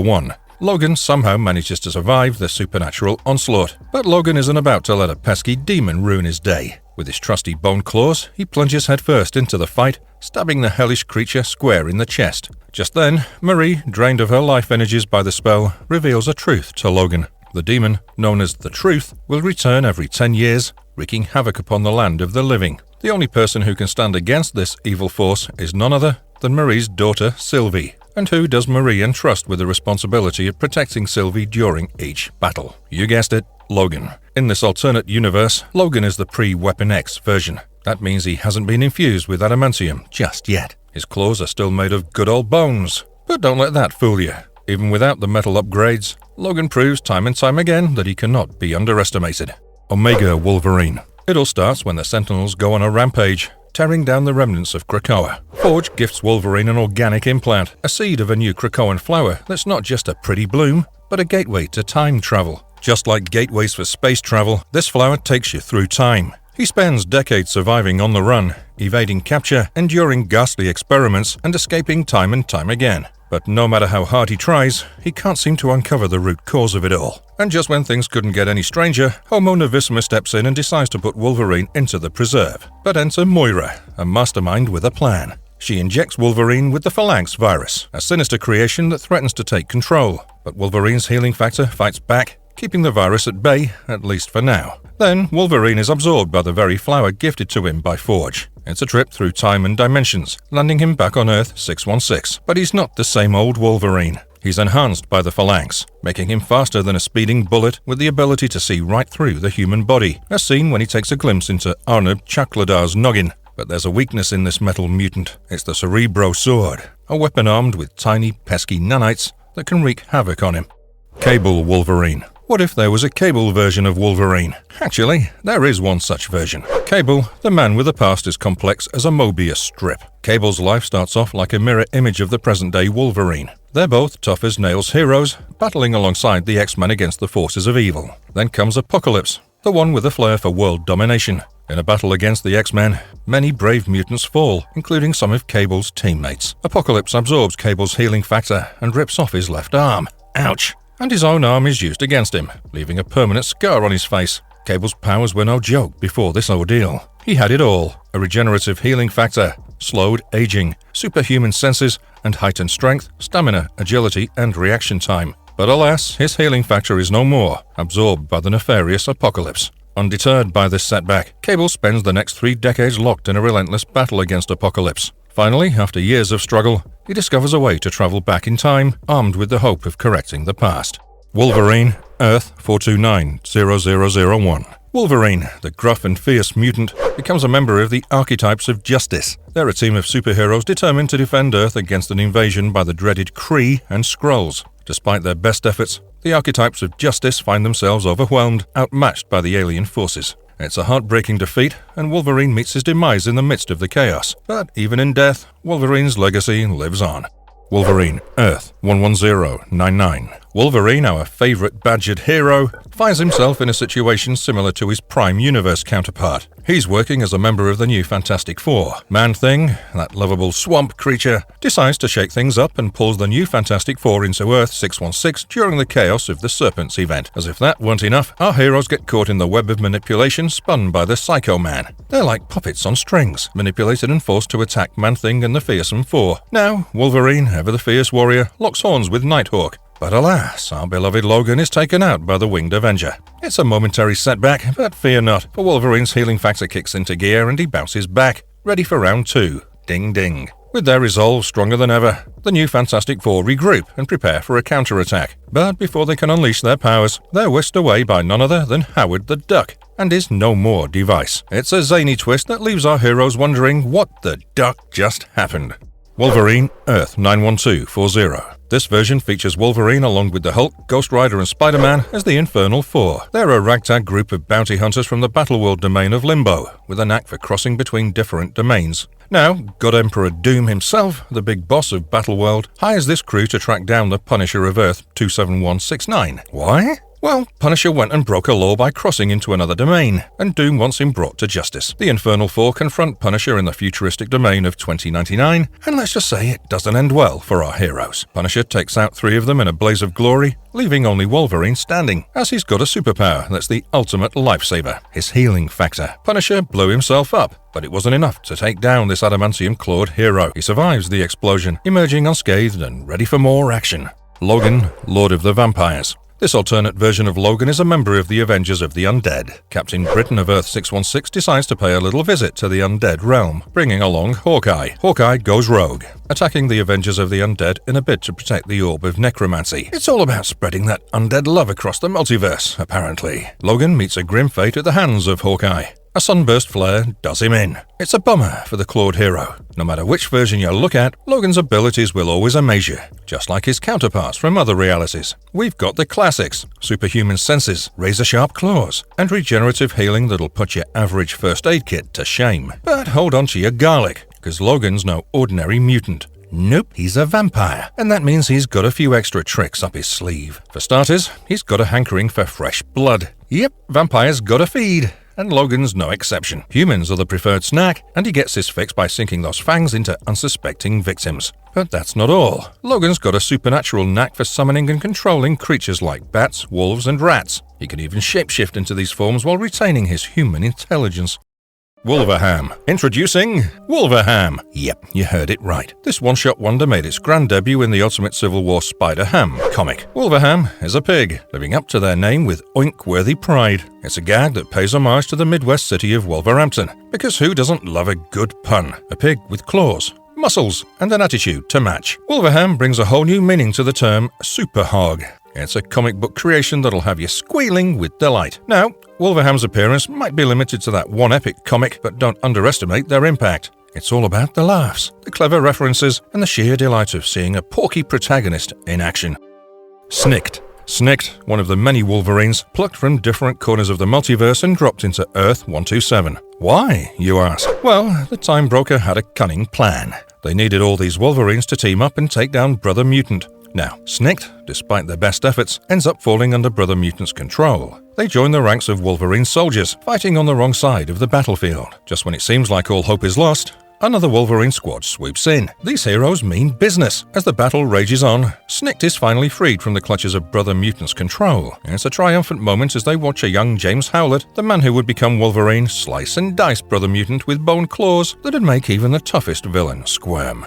one. Logan somehow manages to survive the supernatural onslaught, but Logan isn't about to let a pesky demon ruin his day. With his trusty bone claws, he plunges headfirst into the fight, stabbing the hellish creature square in the chest. Just then, Marie, drained of her life energies by the spell, reveals a truth to Logan. The demon, known as the Truth, will return every 10 years, wreaking havoc upon the land of the living. The only person who can stand against this evil force is none other than Marie's daughter, Sylvie. And who does Marie entrust with the responsibility of protecting Sylvie during each battle? You guessed it, Logan. In this alternate universe, Logan is the pre-Weapon X version. That means he hasn't been infused with adamantium just yet. His claws are still made of good old bones. But don't let that fool you. Even without the metal upgrades, Logan proves time and time again that he cannot be underestimated. Omega Wolverine. It all starts when the Sentinels go on a rampage. tearing down the remnants of Krakoa. Forge gifts Wolverine an organic implant, a seed of a new Krakoan flower that's not just a pretty bloom, but a gateway to time travel. Just like gateways for space travel, this flower takes you through time. He spends decades surviving on the run, evading capture, enduring ghastly experiments, and escaping time and time again. But no matter how hard he tries, he can't seem to uncover the root cause of it all. And just when things couldn't get any stranger, Homo Novisima steps in and decides to put Wolverine into the preserve. But enter Moira, a mastermind with a plan. She injects Wolverine with the Phalanx virus, a sinister creation that threatens to take control. But Wolverine's healing factor fights back, keeping the virus at bay, at least for now. Then, Wolverine is absorbed by the very flower gifted to him by Forge. It's a trip through time and dimensions, landing him back on Earth 616. But he's not the same old Wolverine. He's enhanced by the Phalanx, making him faster than a speeding bullet with the ability to see right through the human body, as seen when he takes a glimpse into Arnab Chakladar's noggin. But there's a weakness in this metal mutant. It's the Cerebro Sword, a weapon armed with tiny, pesky nanites that can wreak havoc on him. Cable Wolverine. What if there was a Cable version of Wolverine? Actually, there is one such version. Cable, the man with a past as complex as a Mobius strip. Cable's life starts off like a mirror image of the present-day Wolverine. They're both tough-as-nails heroes, battling alongside the X-Men against the forces of evil. Then comes Apocalypse, the one with a flair for world domination. In a battle against the X-Men, many brave mutants fall, including some of Cable's teammates. Apocalypse absorbs Cable's healing factor and rips off his left arm. Ouch! And his own arm is used against him, leaving a permanent scar on his face. Cable's powers were no joke before this ordeal. He had it all: a regenerative healing factor, slowed aging, superhuman senses, and heightened strength, stamina, agility, and reaction time. But alas, his healing factor is no more, absorbed by the nefarious Apocalypse. Undeterred by this setback, Cable spends the next 3 decades locked in a relentless battle against Apocalypse. Finally, after years of struggle, he discovers a way to travel back in time, armed with the hope of correcting the past. Wolverine, Earth 429-0001. Wolverine, the gruff and fierce mutant, becomes a member of the Archetypes of Justice. They're a team of superheroes determined to defend Earth against an invasion by the dreaded Kree and Skrulls. Despite their best efforts, the Archetypes of Justice find themselves overwhelmed, outmatched by the alien forces. It's a heartbreaking defeat, and Wolverine meets his demise in the midst of the chaos. But even in death, Wolverine's legacy lives on. Wolverine, Earth 11099. Wolverine, our favorite badgered hero, finds himself in a situation similar to his Prime Universe counterpart. He's working as a member of the new Fantastic Four. Man-Thing, that lovable swamp creature, decides to shake things up and pulls the new Fantastic Four into Earth 616 during the chaos of the Serpents event. As if that weren't enough, our heroes get caught in the web of manipulation spun by the Psycho Man. They're like puppets on strings, manipulated and forced to attack Man-Thing and the Fearsome Four. Now, Wolverine, ever the fierce warrior, locks horns with Nighthawk. But alas, our beloved Logan is taken out by the Winged Avenger. It's a momentary setback, but fear not, for Wolverine's healing factor kicks into gear and he bounces back, ready for round 2. Ding ding. With their resolve stronger than ever, the new Fantastic Four regroup and prepare for a counterattack. But before they can unleash their powers, they're whisked away by none other than Howard the Duck and his No More device. It's a zany twist that leaves our heroes wondering what the duck just happened. Wolverine, Earth 91240. This version features Wolverine along with the Hulk, Ghost Rider and Spider-Man as the Infernal Four. They're a ragtag group of bounty hunters from the Battleworld domain of Limbo, with a knack for crossing between different domains. Now, God Emperor Doom himself, the big boss of Battleworld, hires this crew to track down the Punisher of Earth 27169. Why? Well, Punisher went and broke a law by crossing into another domain, and Doom wants him brought to justice. The Infernal Four confront Punisher in the futuristic domain of 2099, and let's just say it doesn't end well for our heroes. Punisher takes out 3 of them in a blaze of glory, leaving only Wolverine standing, as he's got a superpower that's the ultimate lifesaver, his healing factor. Punisher blew himself up, but it wasn't enough to take down this adamantium-clawed hero. He survives the explosion, emerging unscathed and ready for more action. Logan, Lord of the Vampires. This alternate version of Logan is a member of the Avengers of the Undead. Captain Britain of Earth 616 decides to pay a little visit to the Undead realm, bringing along Hawkeye. Hawkeye goes rogue, attacking the Avengers of the Undead in a bid to protect the Orb of Necromancy. It's all about spreading that undead love across the multiverse, apparently. Logan meets a grim fate at the hands of Hawkeye. A sunburst flare does him in. It's a bummer for the clawed hero. No matter which version you look at, Logan's abilities will always amaze you, just like his counterparts from other realities. We've got the classics: superhuman senses, razor-sharp claws, and regenerative healing that'll put your average first aid kit to shame. But hold on to your garlic, because Logan's no ordinary mutant. Nope, he's a vampire, and that means he's got a few extra tricks up his sleeve. For starters, he's got a hankering for fresh blood. Yep, vampires gotta feed, and Logan's no exception. Humans are the preferred snack, and he gets his fix by sinking those fangs into unsuspecting victims. But that's not all. Logan's got a supernatural knack for summoning and controlling creatures like bats, wolves, and rats. He can even shapeshift into these forms while retaining his human intelligence. Wolverham. Introducing Wolverham. Yep, you heard it right. This one-shot wonder made its grand debut in the Ultimate Civil War Spider-Ham comic. Wolverham is a pig, living up to their name with oink-worthy pride. It's a gag that pays homage to the Midwest city of Wolverhampton, because who doesn't love a good pun? A pig with claws, muscles, and an attitude to match. Wolverham brings a whole new meaning to the term super hog. It's a comic book creation that'll have you squealing with delight. Now, Wolverham's appearance might be limited to that one epic comic, but don't underestimate their impact. It's all about the laughs, the clever references, and the sheer delight of seeing a porky protagonist in action. Snicked. Snicked, one of the many Wolverines, plucked from different corners of the multiverse and dropped into Earth 127. Why, you ask? Well, the Time Broker had a cunning plan. They needed all these Wolverines to team up and take down Brother Mutant. Now, Snicked, despite their best efforts, ends up falling under Brother Mutant's control. They join the ranks of Wolverine soldiers, fighting on the wrong side of the battlefield. Just when it seems like all hope is lost, another Wolverine squad swoops in. These heroes mean business. As the battle rages on, Snicked is finally freed from the clutches of Brother Mutant's control. It's a triumphant moment as they watch a young James Howlett, the man who would become Wolverine, slice and dice Brother Mutant with bone claws that'd make even the toughest villain squirm.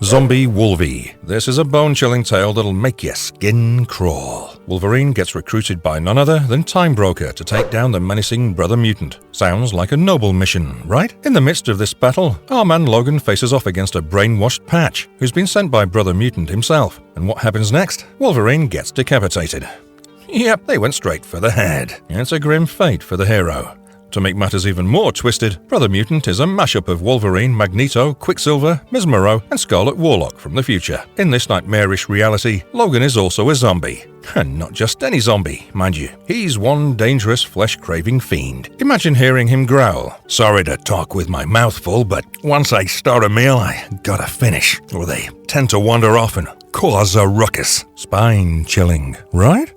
Zombie Wolvie. This is a bone-chilling tale that'll make your skin crawl. Wolverine gets recruited by none other than Time Broker to take down the menacing Brother Mutant. Sounds like a noble mission, right? In the midst of this battle, our man Logan faces off against a brainwashed Patch, who's been sent by Brother Mutant himself. And what happens next? Wolverine gets decapitated. Yep, they went straight for the head. It's a grim fate for the hero. To make matters even more twisted, Brother Mutant is a mashup of Wolverine, Magneto, Quicksilver, Mesmero, and Scarlet Warlock from the future. In this nightmarish reality, Logan is also a zombie. And not just any zombie, mind you. He's one dangerous, flesh-craving fiend. Imagine hearing him growl, "Sorry to talk with my mouth full, but once I start a meal, I gotta finish, or they tend to wander off and cause a ruckus." Spine-chilling, right?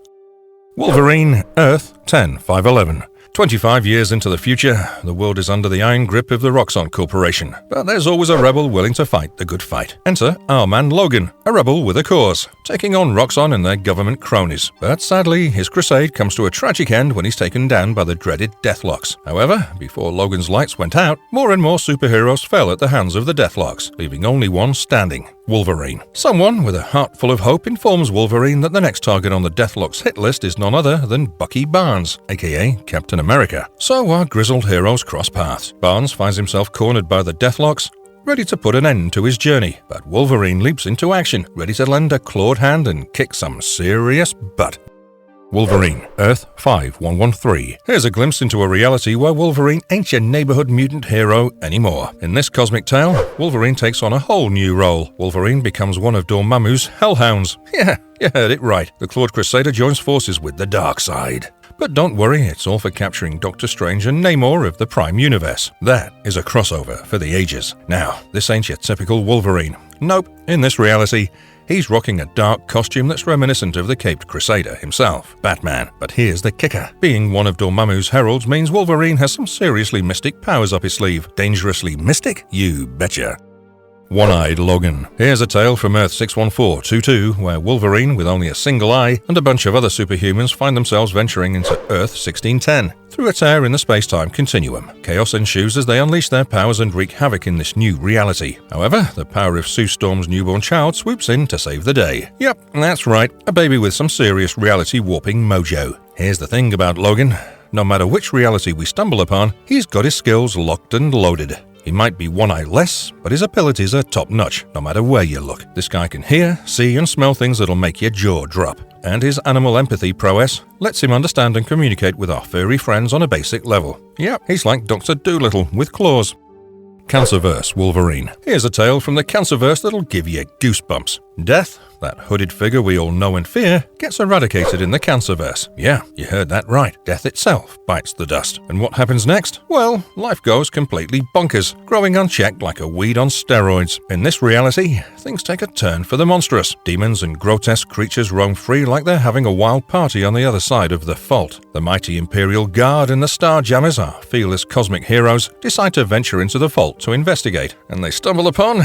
Wolverine, Earth 10-511. 25 years into the future, the world is under the iron grip of the Roxxon Corporation. But there's always a rebel willing to fight the good fight. Enter our man Logan, a rebel with a cause, taking on Roxxon and their government cronies. But sadly, his crusade comes to a tragic end when he's taken down by the dreaded Deathlocks. However, before Logan's lights went out, more and more superheroes fell at the hands of the Deathlocks, leaving only one standing: Wolverine. Someone with a heart full of hope informs Wolverine that the next target on the Deathlocks hit list is none other than Bucky Barnes, aka Captain America. So our grizzled heroes cross paths. Barnes finds himself cornered by the Deathlocks, ready to put an end to his journey. But Wolverine leaps into action, ready to lend a clawed hand and kick some serious butt. Wolverine, Earth 5113. Here's a glimpse into a reality where Wolverine ain't your neighborhood mutant hero anymore. In this cosmic tale, Wolverine takes on a whole new role. Wolverine becomes one of Dormammu's Hellhounds. Yeah, you heard it right. The Clawed Crusader joins forces with the dark side. But don't worry, it's all for capturing Doctor Strange and Namor of the Prime Universe. That is a crossover for the ages. Now, this ain't your typical Wolverine. Nope, in this reality, he's rocking a dark costume that's reminiscent of the Caped Crusader himself, Batman. But here's the kicker. Being one of Dormammu's heralds means Wolverine has some seriously mystic powers up his sleeve. Dangerously mystic? You betcha. One-Eyed Logan. Here's a tale from Earth 61422, where Wolverine, with only a single eye, and a bunch of other superhumans find themselves venturing into Earth 1610. Through a tear in the space-time continuum, chaos ensues as they unleash their powers and wreak havoc in this new reality. However, the power of Sue Storm's newborn child swoops in to save the day. Yep, that's right, a baby with some serious reality-warping mojo. Here's the thing about Logan. No matter which reality we stumble upon, he's got his skills locked and loaded. He might be one eye less, but his abilities are top-notch, no matter where you look. This guy can hear, see, and smell things that'll make your jaw drop. and his animal empathy prowess lets him understand and communicate with our furry friends on a basic level. Yep, he's like Dr. Dolittle with claws. Cancerverse Wolverine. Here's a tale from the Cancerverse that'll give you goosebumps. Death, that hooded figure we all know and fear, gets eradicated in the Cancerverse. Yeah, you heard that right. Death itself bites the dust. And what happens next? Well, life goes completely bonkers, growing unchecked like a weed on steroids. In this reality, things take a turn for the monstrous. Demons and grotesque creatures roam free like they're having a wild party on the other side of the fault. The mighty Imperial Guard and the Starjammers, our fearless cosmic heroes, decide to venture into the vault to investigate, and they stumble upon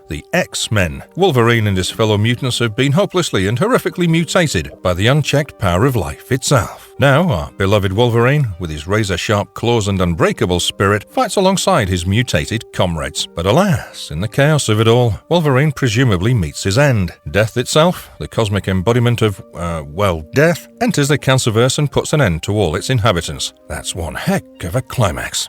the X-Men. Wolverine and his fellow mutants have been hopelessly and horrifically mutated by the unchecked power of life itself. Now, our beloved Wolverine, with his razor-sharp claws and unbreakable spirit, fights alongside his mutated comrades. But alas, in the chaos of it all, Wolverine presumably meets his end. Death itself, the cosmic embodiment of, death, enters the Cancerverse and puts an end to all its inhabitants. That's one heck of a climax.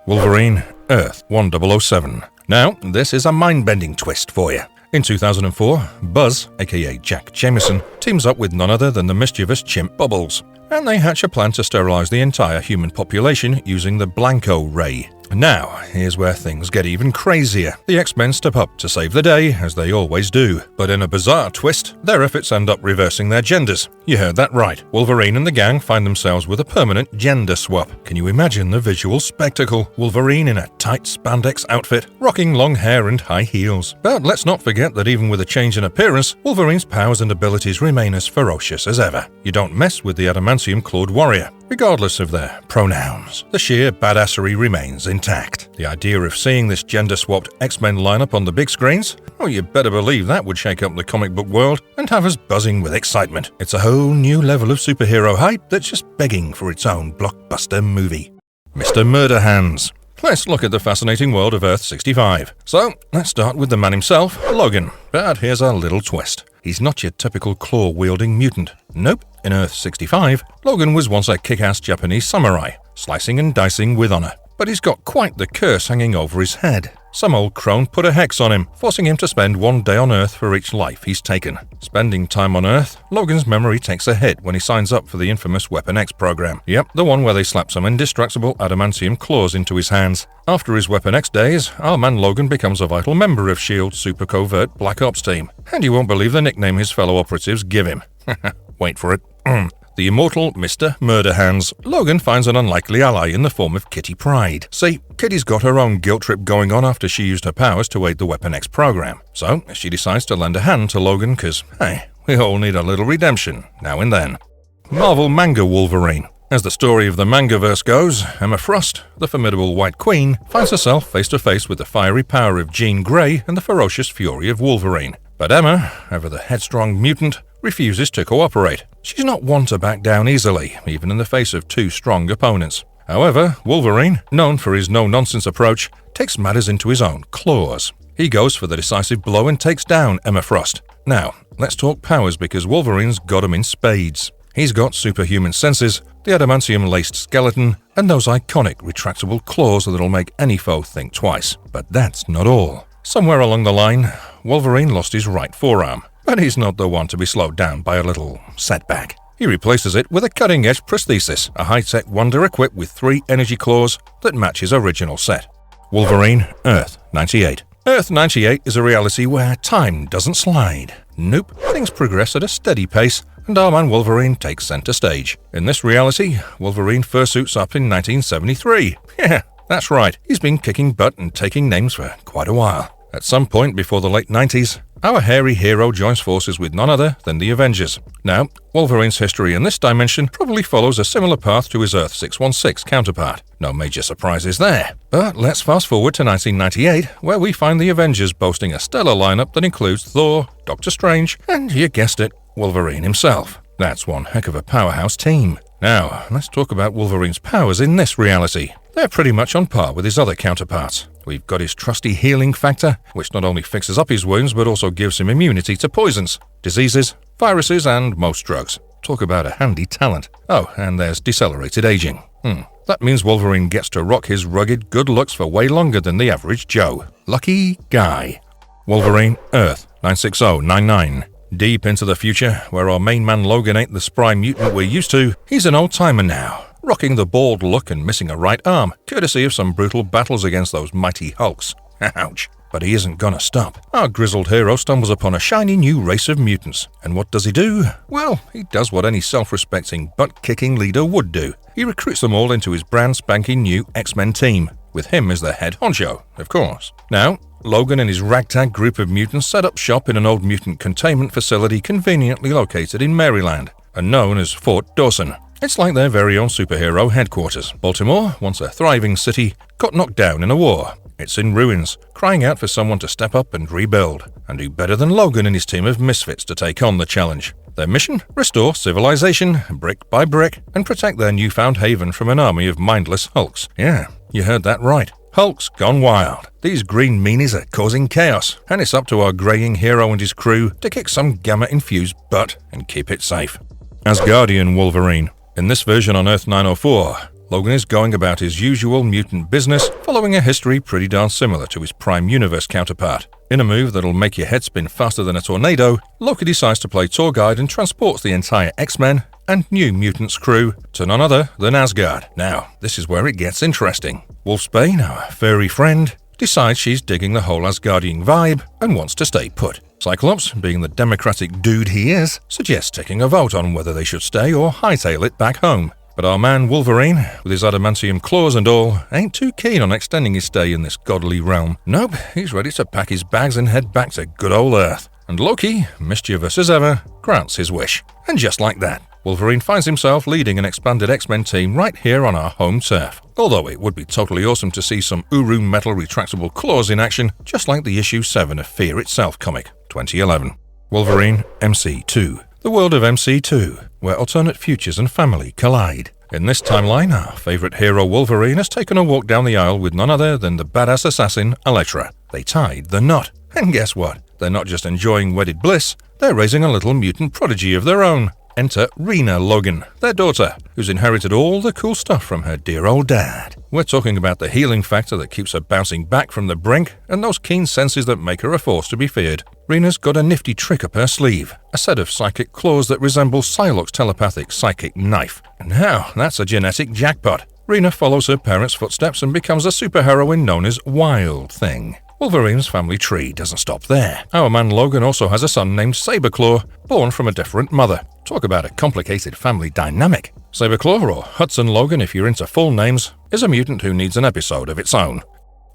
Wolverine, Earth 1007. Now, this is a mind-bending twist for you. In 2004, Buzz, aka Jack Jameson, teams up with none other than the mischievous chimp Bubbles, and they hatch a plan to sterilize the entire human population using the Blanco Ray. Now, here's where things get even crazier. The X-Men step up to save the day, as they always do. But in a bizarre twist, their efforts end up reversing their genders. You heard that right. Wolverine and the gang find themselves with a permanent gender swap. Can you imagine the visual spectacle? Wolverine in a tight spandex outfit, rocking long hair and high heels. But let's not forget that even with a change in appearance, Wolverine's powers and abilities remain as ferocious as ever. You don't mess with the adamantium-clawed warrior. Regardless of their pronouns, the sheer badassery remains intact. The idea of seeing this gender-swapped X-Men lineup on the big screens? Oh, you better believe that would shake up the comic book world and have us buzzing with excitement. It's a whole new level of superhero hype that's just begging for its own blockbuster movie. Mr. Murder Hands. Let's look at the fascinating world of Earth 65. So, let's start with the man himself, Logan. But here's a little twist. He's not your typical claw-wielding mutant. Nope. In Earth 65, Logan was once a kick-ass Japanese samurai, slicing and dicing with honor. But he's got quite the curse hanging over his head. Some old crone put a hex on him, forcing him to spend one day on Earth for each life he's taken. Spending time on Earth, Logan's memory takes a hit when he signs up for the infamous Weapon X program. Yep, the one where they slap some indestructible adamantium claws into his hands. After his Weapon X days, our man Logan becomes a vital member of S.H.I.E.L.'s super covert Black Ops team. And you won't believe the nickname his fellow operatives give him. Wait for it. The immortal Mr. Murder Hands. Logan finds an unlikely ally in the form of Kitty Pryde. See, Kitty's got her own guilt trip going on after she used her powers to aid the Weapon X program. So, she decides to lend a hand to Logan cause, hey, we all need a little redemption, now and then. Marvel Manga Wolverine. As the story of the Mangaverse goes, Emma Frost, the formidable White Queen, finds herself face to face with the fiery power of Jean Grey and the ferocious fury of Wolverine. But Emma, ever the headstrong mutant, refuses to cooperate. She's not one to back down easily, even in the face of two strong opponents. However, Wolverine, known for his no-nonsense approach, takes matters into his own claws. He goes for the decisive blow and takes down Emma Frost. Now, let's talk powers because Wolverine's got 'em in spades. He's got superhuman senses, the adamantium-laced skeleton, and those iconic retractable claws that'll make any foe think twice. But that's not all. Somewhere along the line, Wolverine lost his right forearm. But he's not the one to be slowed down by a little setback. He replaces it with a cutting-edge prosthesis, a high-tech wonder equipped with 3 energy claws that match his original set. Wolverine, Earth 98. Earth 98 is a reality where time doesn't slide. Nope, things progress at a steady pace, and our man Wolverine takes center stage. In this reality, Wolverine fursuits up in 1973. Yeah, that's right, he's been kicking butt and taking names for quite a while. At some point before the late 90s, our hairy hero joins forces with none other than the Avengers. Now, Wolverine's history in this dimension probably follows a similar path to his Earth 616 counterpart. No major surprises there. But let's fast forward to 1998, where we find the Avengers boasting a stellar lineup that includes Thor, Doctor Strange, and you guessed it, Wolverine himself. That's one heck of a powerhouse team. Now, let's talk about Wolverine's powers in this reality. They're pretty much on par with his other counterparts. We've got his trusty healing factor, which not only fixes up his wounds but also gives him immunity to poisons, diseases, viruses, and most drugs. Talk about a handy talent. Oh, and there's decelerated aging. That means Wolverine gets to rock his rugged good looks for way longer than the average Joe. Lucky guy. Wolverine, Earth 96099. Deep into the future, where our main man Logan ain't the spry mutant we're used to, he's an old-timer now, rocking the bald look and missing a right arm, courtesy of some brutal battles against those mighty Hulks. Ouch. But he isn't gonna stop. Our grizzled hero stumbles upon a shiny new race of mutants. And what does he do? Well, he does what any self-respecting, butt-kicking leader would do. He recruits them all into his brand spanking new X-Men team, with him as the head honcho, of course. Now, Logan and his ragtag group of mutants set up shop in an old mutant containment facility conveniently located in Maryland, and known as Fort Dawson. It's like their very own superhero headquarters. Baltimore, once a thriving city, got knocked down in a war. It's in ruins, crying out for someone to step up and rebuild, and do better than Logan and his team of misfits to take on the challenge. Their mission? Restore civilization, brick by brick, and protect their newfound haven from an army of mindless Hulks. Yeah, you heard that right. Hulks gone wild. These green meanies are causing chaos, and it's up to our greying hero and his crew to kick some gamma-infused butt and keep it safe. Asgardian Wolverine. In this version on Earth 904, Logan is going about his usual mutant business, following a history pretty darn similar to his Prime Universe counterpart. In a move that'll make your head spin faster than a tornado, Loki decides to play tour guide and transports the entire X-Men and New Mutants crew to none other than Asgard. Now, this is where it gets interesting. Wolfsbane, our furry friend, decides she's digging the whole Asgardian vibe and wants to stay put. Cyclops, being the democratic dude he is, suggests taking a vote on whether they should stay or hightail it back home. But our man Wolverine, with his adamantium claws and all, ain't too keen on extending his stay in this godly realm. Nope, he's ready to pack his bags and head back to good old Earth. And Loki, mischievous as ever, grants his wish. And just like that, Wolverine finds himself leading an expanded X-Men team right here on our home turf. Although it would be totally awesome to see some Uru metal retractable claws in action, just like the issue 7 of Fear Itself comic, 2011. Wolverine MC2. The world of MC2, where alternate futures and family collide. In this timeline, our favorite hero Wolverine has taken a walk down the aisle with none other than the badass assassin Elektra. They tied the knot. And guess what? They're not just enjoying wedded bliss, they're raising a little mutant prodigy of their own. Enter Rena Logan, their daughter, who's inherited all the cool stuff from her dear old dad. We're talking about the healing factor that keeps her bouncing back from the brink, and those keen senses that make her a force to be feared. Rena's got a nifty trick up her sleeve, a set of psychic claws that resemble Psylocke's telepathic psychic knife. And now, that's a genetic jackpot. Rena follows her parents' footsteps and becomes a superheroine known as Wild Thing. Wolverine's family tree doesn't stop there. Our man Logan also has a son named Saberclaw, born from a different mother. Talk about a complicated family dynamic. Saberclaw, or Hudson Logan if you're into full names, is a mutant who needs an episode of its own.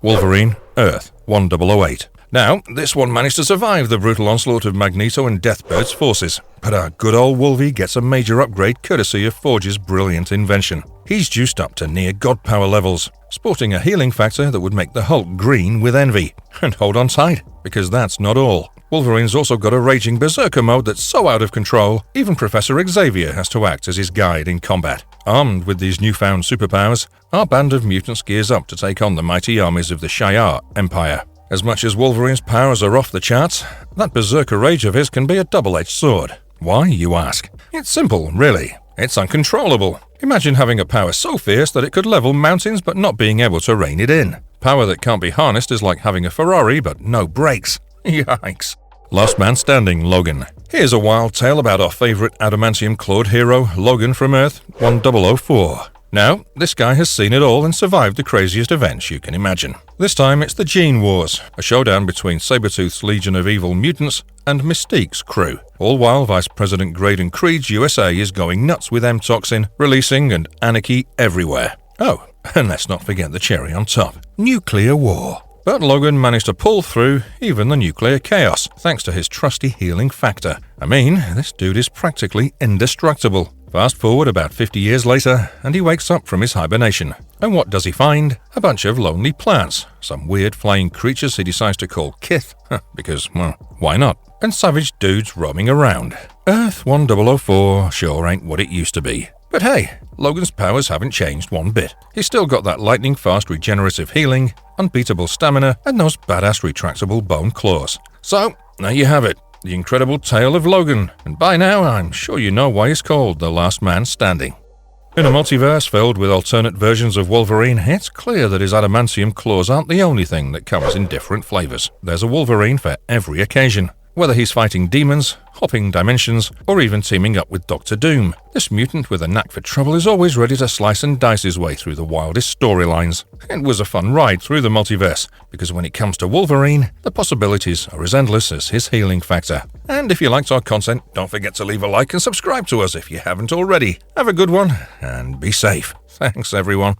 Wolverine, Earth 1008. Now, this one managed to survive the brutal onslaught of Magneto and Deathbird's forces, but our good old Wolvie gets a major upgrade courtesy of Forge's brilliant invention. He's juiced up to near god power levels, sporting a healing factor that would make the Hulk green with envy. And hold on tight, because that's not all. Wolverine's also got a raging berserker mode that's so out of control, even Professor Xavier has to act as his guide in combat. Armed with these newfound superpowers, our band of mutants gears up to take on the mighty armies of the Shi'ar Empire. As much as Wolverine's powers are off the charts, that berserker rage of his can be a double-edged sword. Why, you ask? It's simple, really. It's uncontrollable. Imagine having a power so fierce that it could level mountains but not being able to rein it in. Power that can't be harnessed is like having a Ferrari but no brakes. Yikes. Last man standing, Logan. Here's a wild tale about our favorite adamantium-clawed hero, Logan from Earth 1004. Now, this guy has seen it all and survived the craziest events you can imagine. This time it's the Gene Wars, a showdown between Sabretooth's Legion of Evil Mutants and Mystique's crew. All while Vice President Graydon Creed's USA is going nuts with M-Toxin, releasing and anarchy everywhere. Oh, and let's not forget the cherry on top. Nuclear war. But Logan managed to pull through even the nuclear chaos, thanks to his trusty healing factor. I mean, this dude is practically indestructible. Fast forward about 50 years later, and he wakes up from his hibernation. And what does he find? A bunch of lonely plants, some weird flying creatures he decides to call Kith, because, well, why not? And savage dudes roaming around. Earth 1004 sure ain't what it used to be. But hey, Logan's powers haven't changed one bit. He's still got that lightning-fast regenerative healing, unbeatable stamina, and those badass retractable bone claws. So, there you have it. The incredible tale of Logan, and by now I'm sure you know why he's called the last man standing. In a multiverse filled with alternate versions of Wolverine, it's clear that his adamantium claws aren't the only thing that comes in different flavors. There's a Wolverine for every occasion. Whether he's fighting demons, hopping dimensions, or even teaming up with Doctor Doom, this mutant with a knack for trouble is always ready to slice and dice his way through the wildest storylines. It was a fun ride through the multiverse, because when it comes to Wolverine, the possibilities are as endless as his healing factor. And if you liked our content, don't forget to leave a like and subscribe to us if you haven't already. Have a good one, and be safe. Thanks, everyone.